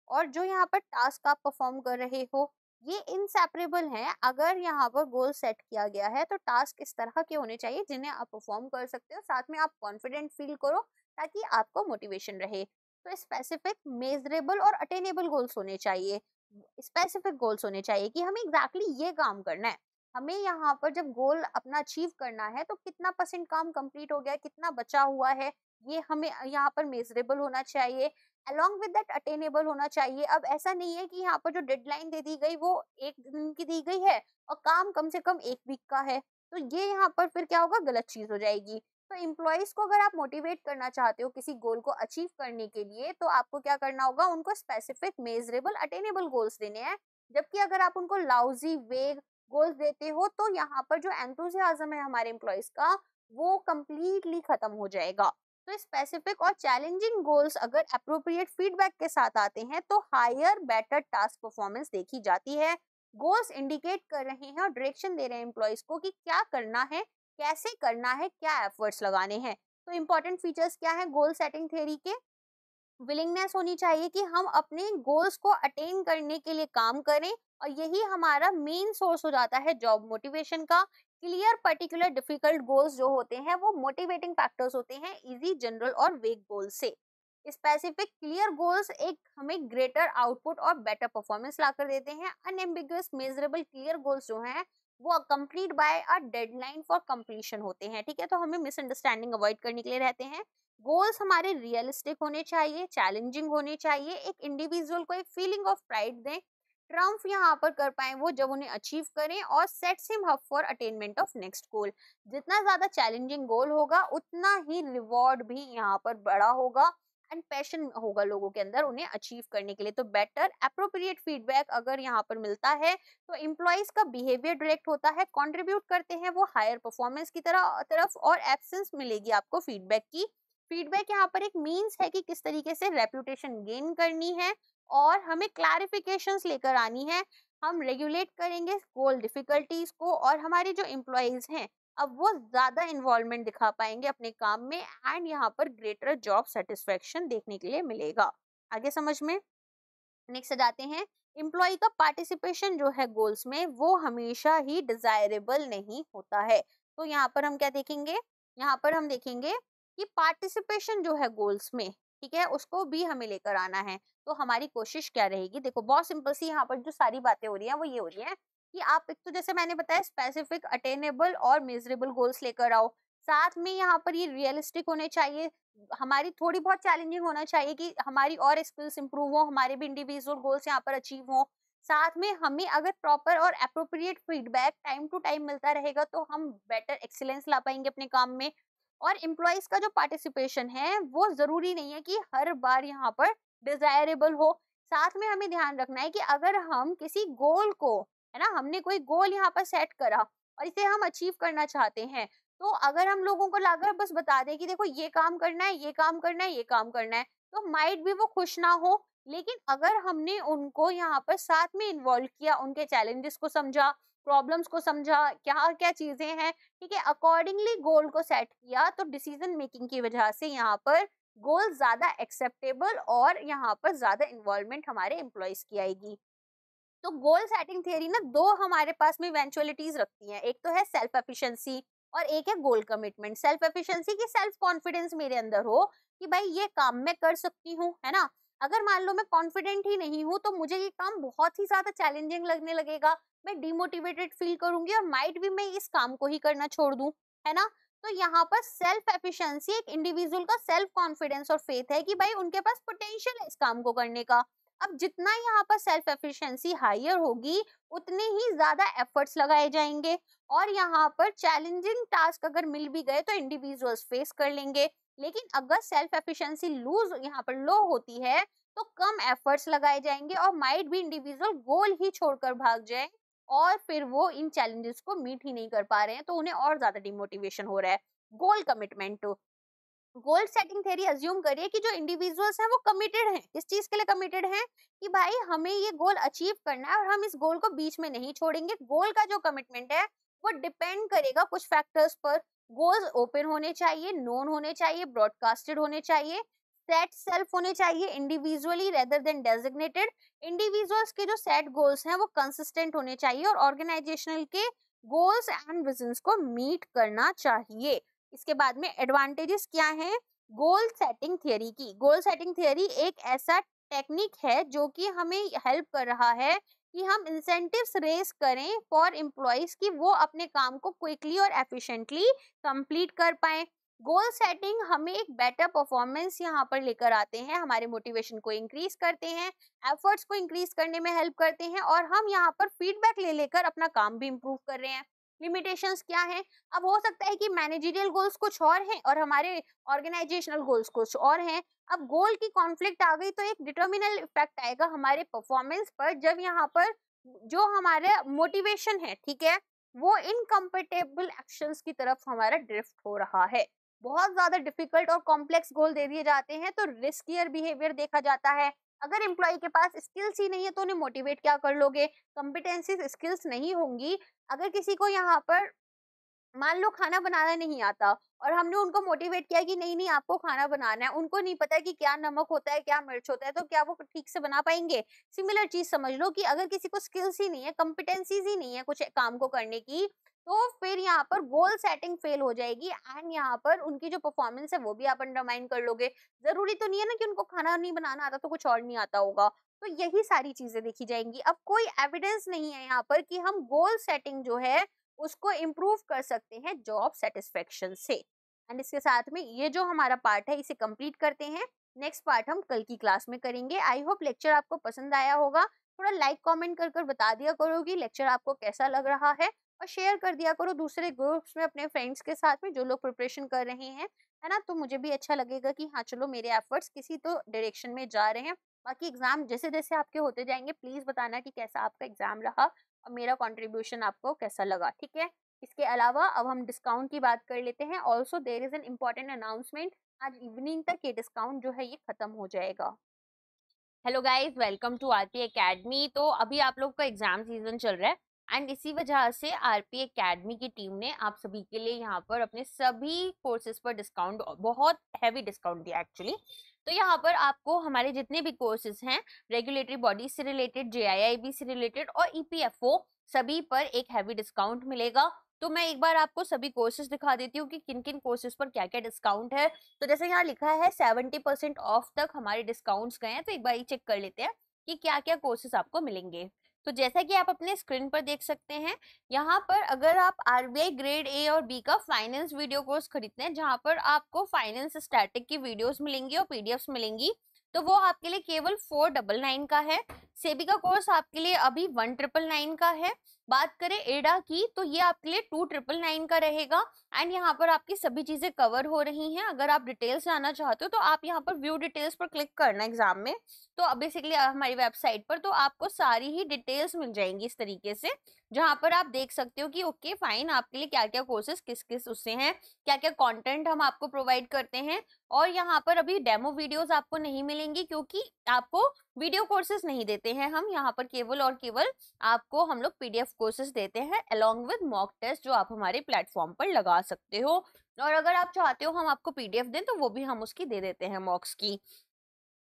और जो यहाँ पर टास्क आप परफॉर्म कर रहे हो ये इनसेपरेबल हैं। अगर यहाँ पर गोल सेट किया गया है तो टास्क इस तरह के होने चाहिए जिन्हें आप परफॉर्म कर सकते हो, साथ में आप कॉन्फिडेंट फील करो ताकि आपको मोटिवेशन रहे। तो स्पेसिफिक, मेजरेबल और अटेनेबल गोल्स होने चाहिए। स्पेसिफिक गोल्स होने चाहिए कि हमें एग्जैक्टली ये काम करना है, हमें यहाँ पर जब गोल अपना अचीव करना है तो कितना परसेंट काम कंप्लीट हो गया, कितना बचा हुआ है, ये हमें यहाँ पर मेजरेबल होना चाहिए। अलॉन्ग विद दैट अटेनेबल होना चाहिए। अब ऐसा नहीं है कि यहाँ पर जो डेडलाइन दे दी गई वो 1 दिन की दी गई है और काम कम से कम 1 वीक का है, तो ये यहाँ पर फिर क्या होगा, गलत चीज हो जाएगी। तो एम्प्लॉयज को अगर आप मोटिवेट करना चाहते हो किसी गोल को अचीव करने के लिए, तो आपको क्या करना होगा, उनको स्पेसिफिक, मेजरेबल, अटेनेबल गोल्स देने हैं। जबकि अगर आप उनको लाउजी, वेग गोल्स देते हो तो यहाँ पर जो एंथुसियाज्म है हमारे एम्प्लॉयज का वो कंप्लीटली खत्म हो जाएगा। तो स्पेसिफिक और चैलेंजिंग गोल्स अगर अप्रोप्रिएट फीडबैक के साथ आते हैं तो हायर बेटर टास्क परफॉर्मेंस देखी जाती है। गोल्स इंडिकेट कर रहे हैं और डायरेक्शन दे रहे हैं एम्प्लॉयज को कि क्या करना है, कैसे करना है, क्या एफर्ट्स लगाने हैं। तो इंपॉर्टेंट फीचर्स क्या है गोल सेटिंग थ्योरी के, विलिंगनेस होनी चाहिए कि हम अपने गोल्स को अटेन करने के लिए काम करें, और यही हमारा मेन सोर्स हो जाता है जॉब मोटिवेशन का। क्लियर, पर्टिकुलर, डिफिकल्ट गोल्स जो होते हैं वो मोटिवेटिंग फैक्टर्स होते हैं इजी, जनरल और वेग गोल से। स्पेसिफिक, क्लियर गोल्स एक हमें ग्रेटर आउटपुट और बेटर परफॉर्मेंस ला कर देते हैं। अनएम्बिगुअस, मेजरेबल, क्लियर गोल्स जो हैं वो complete bye a deadline for completion होते हैं। ठीक है, तो हमें मिसअंडरस्टैंडिंग अवॉइड करने के लिए रहते हैं। गोल्स हमारे रियलिस्टिक होने चाहिए, चैलेंजिंग होने चाहिए, एक इंडिविजुअल को एक फीलिंग ऑफ प्राइड दें, ट्रम्फ यहाँ पर कर पाए वो जब उन्हें अचीव करें, और sets him up for attainment of next गोल। जितना ज्यादा चैलेंजिंग गोल होगा उतना ही रिवॉर्ड भी यहाँ पर बड़ा होगा एंड पैशन होगा लोगों के अंदर उन्हें अचीव करने के लिए। तो बेटर अप्रोप्रिएट फीडबैक अगर यहाँ पर मिलता है तो एम्प्लॉइज का बिहेवियर डायरेक्ट होता है, कंट्रीब्यूट करते हैं वो हायर परफॉर्मेंस की तरफ, और एब्सेंस मिलेगी आपको फीडबैक की। फीडबैक यहाँ पर एक मीन्स है कि किस तरीके से रेपुटेशन गेन करनी है, और हमें क्लैरिफिकेशंस लेकर आनी है। हम रेगुलेट करेंगे गोल डिफिकल्टीज को, और हमारे जो एम्प्लॉइज हैं अब वो ज्यादा इन्वॉल्वमेंट दिखा पाएंगे अपने काम में, एंड यहाँ पर ग्रेटर जॉब सेटिस्फेक्शन देखने के लिए मिलेगा। आगे समझ में, नेक्स्ट जाते हैं। एम्प्लॉय का पार्टिसिपेशन जो है गोल्स में वो हमेशा ही डिजायरेबल नहीं होता है। तो यहाँ पर हम क्या देखेंगे, यहाँ पर हम देखेंगे कि पार्टिसिपेशन जो है गोल्स में, ठीक है, उसको भी हमें लेकर आना है। तो हमारी कोशिश क्या रहेगी, देखो बहुत सिंपल सी यहाँ पर जो सारी बातें हो रही हैं वो ये हो रही है कि आप एक तो जैसे मैंने बताया स्पेसिफिक अटेनेबल और मेजरेबल गोल्स लेकर आओ, साथ में यहाँ पर ये रियलिस्टिक होने चाहिए, हमारी थोड़ी बहुत चैलेंजिंग होना चाहिए कि हमारी और स्किल्स इंप्रूव हो, हमारे भी इंडिविजुअल गोल्स यहाँ पर अचीव हो। साथ में हमें अगर प्रॉपर और appropriate feedback time to time मिलता रहेगा तो हम बेटर एक्सीलेंस ला पाएंगे अपने काम में। और एम्प्लॉइज का जो पार्टिसिपेशन है वो जरूरी नहीं है कि हर बार यहाँ पर डिजायरेबल हो। साथ में हमें ध्यान रखना है कि अगर हम किसी गोल को, है ना, हमने कोई गोल यहाँ पर सेट करा और इसे हम अचीव करना चाहते हैं, तो अगर हम लोगों को लाकर बस बता दें कि देखो ये काम करना है, ये काम करना है, ये काम करना है, तो माइट भी वो खुश ना हो। लेकिन अगर हमने उनको यहाँ पर साथ में इन्वॉल्व किया, उनके चैलेंजेस को समझा, प्रॉब्लम्स को समझा, क्या क्या चीजें हैं, ठीक है, अकॉर्डिंगली गोल को सेट किया, तो डिसीजन मेकिंग की वजह से यहाँ पर गोल ज्यादा एक्सेप्टेबल और यहाँ पर ज्यादा इन्वॉल्वमेंट हमारे एम्प्लॉयज की आएगी। तो गोल सेटिंग थियरी ना दो हमारे पास में इवेंचुअलिटीज रखती हैं, एक तो है सेल्फ एफिशिएंसी और एक है गोल कमिटमेंट। सेल्फ एफिशिएंसी की सेल्फ कॉन्फिडेंस मेरे अंदर हो कि भाई ये काम मैं कर सकती हूँ, है ना। अगर मान लो मैं कॉन्फिडेंट ही नहीं हूँ तो मुझे ये काम बहुत ही ज्यादा चैलेंजिंग लगने लगेगा, मैं डिमोटिवेटेड फील करूंगी और माइट भी मैं इस काम को ही करना छोड़ दूं, है ना। तो यहाँ पर सेल्फ एफिशिएंसी एक इंडिविजुअल का सेल्फ कॉन्फिडेंस और फेथ है कि भाई उनके पास पोटेंशियल है इस काम को करने का। अब जितना यहाँ पर सेल्फ एफिशिएंसी हायर होगी उतने ही ज्यादा एफर्ट्स लगाए जाएंगे, और यहाँ पर चैलेंजिंग टास्क अगर मिल भी गए तो इंडिविजुअल्स फेस कर लेंगे। लेकिन अगर सेल्फ एफिशिएंसी लूज यहाँ पर लो होती है तो कम एफर्ट्स लगाए जाएंगे और माइट भी इंडिविजुअल गोल ही छोड़कर भाग जाए, और फिर वो इन चैलेंजेस को मीट ही नहीं कर पा रहे हैं तो उन्हें और ज्यादा डिमोटिवेशन हो रहा है। Goal commitment, goal setting theory assume करिए कि जो इंडिविजुअल्स हैं वो कमिटेड हैं, किस चीज के लिए कमिटेड हैं कि भाई हमें ये गोल अचीव करना है और हम इस गोल को बीच में नहीं छोड़ेंगे। गोल का जो कमिटमेंट है वो डिपेंड करेगा कुछ फैक्टर्स पर। गोल्स ओपन होने चाहिए, नोन होने चाहिए, ब्रॉडकास्टेड होने चाहिए, सेट सेल्फ होने चाहिए individually rather than designated. Individuals के जो सेट गोल्स हैं वो कंसिस्टेंट होने चाहिए और ऑर्गेनाइजेशनल के गोल्स एंड विजन्स को मीट करना चाहिए। इसके बाद में एडवांटेजेस क्या हैं गोल सेटिंग थियरी की। गोल सेटिंग थियरी एक ऐसा टेक्निक है जो कि हमें हेल्प कर रहा है कि हम इंसेंटिव्स रेस करें फॉर एम्प्लॉइज कि वो अपने काम को क्विकली और एफिशिएंटली कंप्लीट कर पाए। गोल सेटिंग हमें एक बेटर परफॉर्मेंस यहाँ पर लेकर आते हैं, हमारे मोटिवेशन को इंक्रीज करते हैं, एफर्ट्स को इंक्रीज करने में हेल्प करते हैं, और हम यहाँ पर फीडबैक ले लेकर अपना काम भी इम्प्रूव कर रहे हैं। लिमिटेशंस क्या है, अब हो सकता है कि मैनेजरियल गोल्स कुछ और हैं और हमारे ऑर्गेनाइजेशनल गोल्स कुछ और हैं। अब गोल की कॉन्फ्लिक्ट आ गई तो एक डिटर्मिनल इफेक्ट आएगा हमारे परफॉर्मेंस पर, जब यहाँ पर जो हमारा मोटिवेशन है, ठीक है, वो इनकम्पेटेबल एक्शंस की तरफ हमारा ड्रिफ्ट हो रहा है। बहुत ज्यादा डिफिकल्ट और कॉम्प्लेक्स गोल दे दिए जाते हैं तो रिस्कियर बिहेवियर देखा जाता है। अगर एम्प्लॉय के पास स्किल्स ही नहीं है तो उन्हें मोटिवेट क्या कर लोगे, कॉम्पिटेंसीज स्किल्स नहीं होंगी। अगर किसी को यहाँ पर मान लो खाना बनाना नहीं आता और हमने उनको मोटिवेट किया कि नहीं नहीं आपको खाना बनाना है, उनको नहीं पता कि क्या नमक होता है, क्या मिर्च होता है, तो क्या वो ठीक से बना पाएंगे। सिमिलर चीज समझ लो कि अगर किसी को स्किल्स ही नहीं है, कॉम्पिटेंसीज ही नहीं है कुछ काम को करने की, तो फिर यहाँ पर गोल सेटिंग फेल हो जाएगी एंड यहाँ पर उनकी जो परफॉर्मेंस है वो भी आप अंडरमाइन कर लोगे। जरूरी तो नहीं है ना कि उनको खाना नहीं बनाना आता तो कुछ और नहीं आता होगा। तो यही सारी चीजें देखी जाएंगी। अब कोई एविडेंस नहीं है यहाँ पर कि हम गोल सेटिंग जो है उसको इम्प्रूव कर सकते हैं जॉब सेटिस्फेक्शन से। एंड इसके साथ में ये जो हमारा पार्ट है इसे कंप्लीट करते हैं। नेक्स्ट पार्ट हम कल की क्लास में करेंगे। आई होप लेक्चर आपको पसंद आया होगा। थोड़ा लाइक कमेंट कर कर बता दिया करो कि लेक्चर आपको कैसा लग रहा है, और शेयर कर दिया करो दूसरे ग्रुप्स में अपने फ्रेंड्स के साथ में जो लोग प्रिपरेशन कर रहे हैं, है ना। तो मुझे भी अच्छा लगेगा कि हाँ चलो मेरे एफर्ट्स किसी तो डायरेक्शन में जा रहे हैं। बाकी एग्जाम जैसे जैसे आपके होते जाएंगे प्लीज बताना कि कैसा आपका एग्जाम रहा और मेरा कंट्रीब्यूशन आपको कैसा लगा, ठीक है। इसके अलावा अब हम डिस्काउंट की बात कर लेते हैं। Also there is an important announcement, आज इवनिंग तक ये डिस्काउंट जो है ये खत्म हो जाएगा। Hello guys, welcome to RP academy. तो अभी आप लोग का एग्जाम सीजन चल रहा है एंड इसी वजह से आरपी एकेडमी की टीम ने आप सभी के लिए यहाँ पर अपने सभी कोर्सेज पर डिस्काउंट, बहुत हैवी डिस्काउंट दिया एक्चुअली। तो यहाँ पर आपको हमारे जितने भी कोर्सेज हैं, रेगुलेटरी बॉडी से रिलेटेड, जेआईआईबी से रिलेटेड और ईपीएफओ, सभी पर एक हैवी डिस्काउंट मिलेगा। तो मैं एक बार आपको सभी कोर्सेज दिखा देती हूँ कि किन किन कोर्सेज पर क्या क्या डिस्काउंट है। तो जैसे यहाँ लिखा है 70% ऑफ तक हमारे डिस्काउंट्स गए हैं, तो एक बार ये चेक कर लेते हैं कि क्या क्या कोर्सेज आपको मिलेंगे। तो जैसा कि आप अपने स्क्रीन पर देख सकते हैं, यहाँ पर अगर आप आरबीआई ग्रेड ए और बी का फाइनेंस वीडियो कोर्स खरीदते हैं, जहाँ पर आपको फाइनेंस स्टैटिक की वीडियोस मिलेंगी और पीडीएफ्स मिलेंगी, तो वो आपके लिए केवल 499 का है। सेबी का कोर्स आपके लिए अभी 1999 का है। बात करें एडा की, तो ये आपके लिए 2999 का रहेगा। एंड यहाँ पर आपकी सभी चीजें कवर हो रही हैं। अगर आप डिटेल्स जानना चाहते हो तो आप यहाँ पर व्यू डिटेल्स पर क्लिक करना एग्जाम में, तो बेसिकली हमारी वेबसाइट पर तो आपको सारी ही डिटेल्स मिल जाएंगी इस तरीके से, जहाँ पर आप देख सकते हो कि ओके फाइन, आपके लिए क्या क्या कोर्सेज किस किस उससे हैं, क्या क्या कंटेंट हम आपको प्रोवाइड करते हैं। और यहाँ पर अभी डेमो वीडियोस आपको नहीं मिलेंगी, क्योंकि आपको वीडियो कोर्सेज नहीं देते हैं हम यहाँ पर, केवल और केवल आपको हम लोग पीडीएफ कोर्सेज देते हैं अलोंग विद मॉक टेस्ट, जो आप हमारे प्लेटफॉर्म पर लगा सकते हो। और अगर आप चाहते हो हम आपको पीडीएफ दें तो वो भी हम उसकी दे देते हैं मॉक्स की।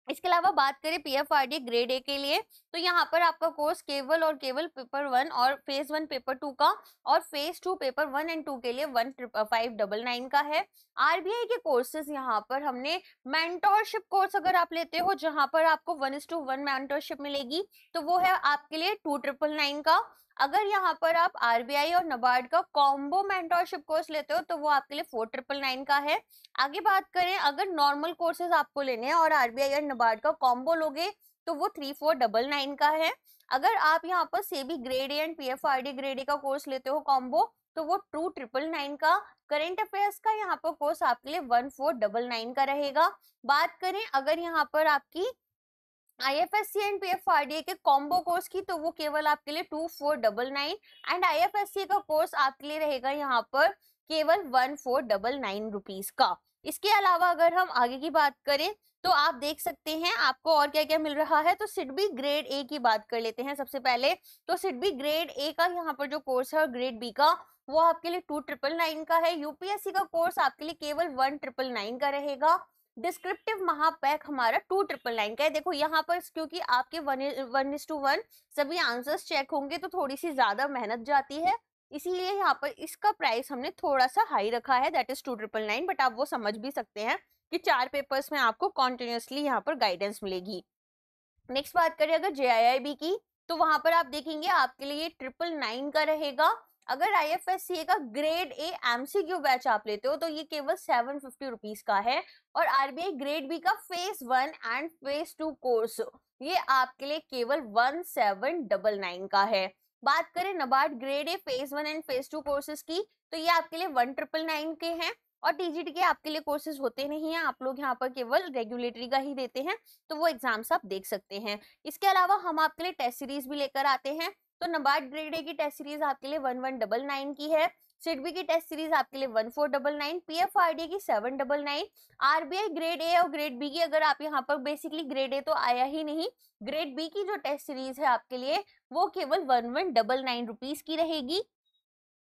इसके अलावा बात करें पीएफआरडी ग्रेड ए के लिए, तो यहाँ पर आपका कोर्स केवल और केवल पेपर 1 और फेज 1 पेपर 2 का, और फेज 2 पेपर 1 एंड 2 के लिए 1599 का है। आरबीआई के कोर्सेज यहाँ पर हमने मेंटोरशिप कोर्स अगर आप लेते हो, जहाँ पर आपको 1:1 मेंटोरशिप मिलेगी, तो वो है आपके लिए 2999 का। अगर यहाँ पर आप आरबीआई और नबार्ड का कॉम्बो मेंटोरशिप कोर्स लेते हो तो वो आपके लिए 4999 का है। आगे बात करें, अगर नॉर्मल कोर्सेज आपको लेने हैं और आरबीआई और नबार्ड का कॉम्बो लोगे तो वो 3499 का है। अगर आप यहाँ पर SEBI grade A and PFRD grade A का कोर्स लेते हो कॉम्बो, तो वो 2999 का। करेंट अफेयर्स का यहाँ पर कोर्स आपके लिए 1499 का रहेगा। बात करें अगर यहाँ पर आपकी आईएफएससी एंड पीएफआरडीए के कॉम्बो कोर्स की, तो वो केवल आपके लिए 2499, एंड आईएफएससी का कोर्स आपके लिए रहेगा यहाँ पर केवल 1499 रुपीज का। इसके अलावा अगर हम आगे की बात करें तो आप देख सकते हैं आपको और क्या क्या मिल रहा है। तो सिडबी ग्रेड ए की बात कर लेते हैं सबसे पहले। तो सिडबी ग्रेड ए का यहाँ पर जो कोर्स है और ग्रेड बी का, वो आपके लिए 2999 का है। यूपीएससी का कोर्स आपके लिए केवल 1999 का रहेगा। डिस्क्रिप्टिव महापैक हमारा 2999 का है। देखो यहाँ पर क्योंकि आपके 1:1 सभी आंसर्स चेक होंगे तो थोड़ी सी ज्यादा मेहनत जाती है, इसीलिए यहाँ पर इसका प्राइस हमने थोड़ा सा हाई रखा है, दैट इज 2999। बट आप वो समझ भी सकते हैं कि 4 पेपर्स में आपको कॉन्टिन्यूसली यहाँ पर गाइडेंस मिलेगी। नेक्स्ट बात करें अगर जेआईआईबी की, तो वहां पर आप देखेंगे आपके लिए 999 का रहेगा। अगर आईएफएससीए का ग्रेड ए एमसीक्यू बैच आप लेते हो तो ये केवल 750 रुपीज का है। और आरबीआई ग्रेड बी का फेज 1 एंड फेज 2 कोर्स, ये आपके लिए केवल 1799 का है। बात करें NABARD grade A phase 1 and phase 2 courses की, तो ये आपके लिए 1999 के हैं। और टीजीटी के आपके लिए कोर्सेज होते नहीं हैं, आप लोग यहाँ पर केवल रेगुलेटरी का ही देते हैं, तो वो एग्जाम्स आप देख सकते हैं। इसके अलावा हम आपके लिए टेस्ट सीरीज भी लेकर आते हैं। तो नबार्ड ग्रेड ए की टेस्ट सीरीज आपके लिए 1199 की है। सिडबी की टेस्ट सीरीज आपके लिए 1499, पीएफआरडी की 799, आरबीआई ग्रेड ए और ग्रेड बी की, अगर आप यहाँ पर बेसिकली ग्रेड ए तो आया ही नहीं, ग्रेड बी की जो टेस्ट सीरीज है आपके लिए वो केवल 1199 रुपीज की रहेगी।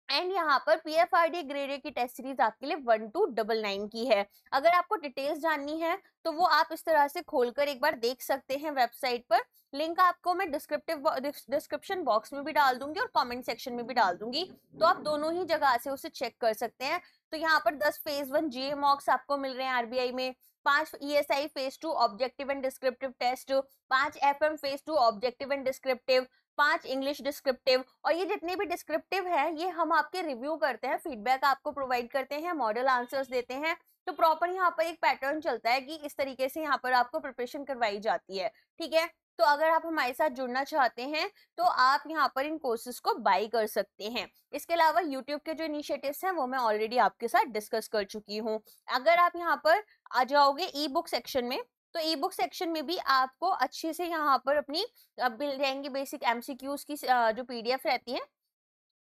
एंड यहाँ पर पीएफआरडी ग्रेड ए की टेस्ट सीरीज आपके लिए 1299 की है। अगर आपको डिटेल्स जाननी है तो वो आप इस तरह से खोलकर एक बार देख सकते हैं वेबसाइट पर। लिंक आपको मैं डिस्क्रिप्शन बॉक्स में भी डाल दूंगी और कमेंट सेक्शन में भी डाल दूंगी, तो आप दोनों ही जगह से उसे चेक कर सकते हैं। तो यहाँ पर 10 फेज 1 जीए मॉक्स आपको मिल रहे हैं आरबीआई में, 5 ESI phase 2 objective and descriptive test, 5 FM phase 2 objective and descriptive, 5 English descriptive. और ये जितने भी डिस्क्रिप्टिव है ये हम आपके रिव्यू करते हैं, फीडबैक आपको प्रोवाइड करते हैं, मॉडल आंसर्स देते हैं। तो प्रॉपर यहाँ पर एक पैटर्न चलता है कि इस तरीके से यहाँ पर आपको प्रिपरेशन करवाई जाती है, ठीक है। तो अगर आप हमारे साथ जुड़ना चाहते हैं तो आप यहाँ पर इन कोर्सेज को बाई कर सकते हैं। इसके अलावा यूट्यूब के जो इनिशिएटिव्स हैं वो मैं ऑलरेडी आपके साथ डिस्कस कर चुकी हूँ। अगर आप यहाँ पर आ जाओगे ई बुक सेक्शन में, तो ई बुक सेक्शन में भी आपको अच्छे से यहाँ पर अपनी मिल जाएंगी बेसिक एमसीक्यूज की जो पीडीएफ रहती है,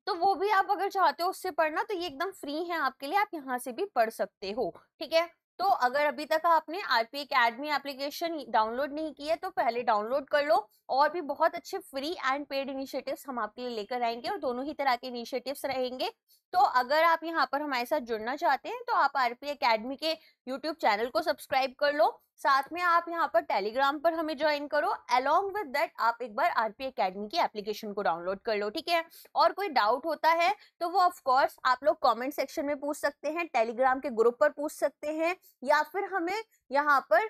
तो वो भी आप अगर चाहते हो उससे पढ़ना तो ये एकदम फ्री है आपके लिए, आप यहाँ से भी पढ़ सकते हो। ठीक है, तो अगर अभी तक आपने आरपी एकेडमी एप्लीकेशन डाउनलोड नहीं की है तो पहले डाउनलोड कर लो। और भी बहुत अच्छे फ्री एंड पेड इनिशिएटिव्स हम आपके लिए लेकर आएंगे और दोनों ही तरह के इनिशिएटिव्स रहेंगे। तो अगर आप यहाँ पर हमारे साथ जुड़ना चाहते हैं तो आप आरपी एकेडमी के यूट्यूब चैनल को सब्सक्राइब कर लो, साथ में आप यहाँ पर टेलीग्राम पर हमें ज्वाइन करो। अलोंग विद दैट आप एक बार आरपी एकेडमी की एप्लीकेशन को डाउनलोड कर लो। ठीक है, और कोई डाउट होता है तो वो ऑफ कोर्स आप लोग कमेंट सेक्शन में पूछ सकते हैं, टेलीग्राम के ग्रुप पर पूछ सकते हैं, या फिर हमें यहाँ पर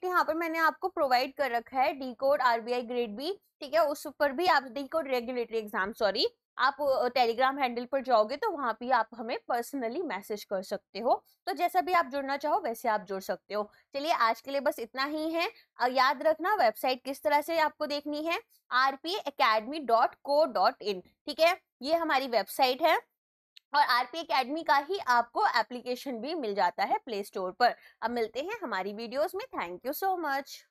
यहाँ पर मैंने आपको प्रोवाइड कर रखा है decode RBI grade B. ठीक है, उस पर भी आप decode regulatory exam sorry, आप टेलीग्राम हैंडल पर जाओगे तो वहां भी आप हमें पर्सनली मैसेज कर सकते हो। तो जैसा भी आप जुड़ना चाहो वैसे आप जुड़ सकते हो। चलिए आज के लिए बस इतना ही है। याद रखना वेबसाइट किस तरह से आपको देखनी है, rpacademy.co.in। ठीक है, ये हमारी वेबसाइट है और आरपी एकेडमी का ही आपको एप्लीकेशन भी मिल जाता है प्ले स्टोर पर। अब मिलते हैं हमारी वीडियोस में। Thank you so much.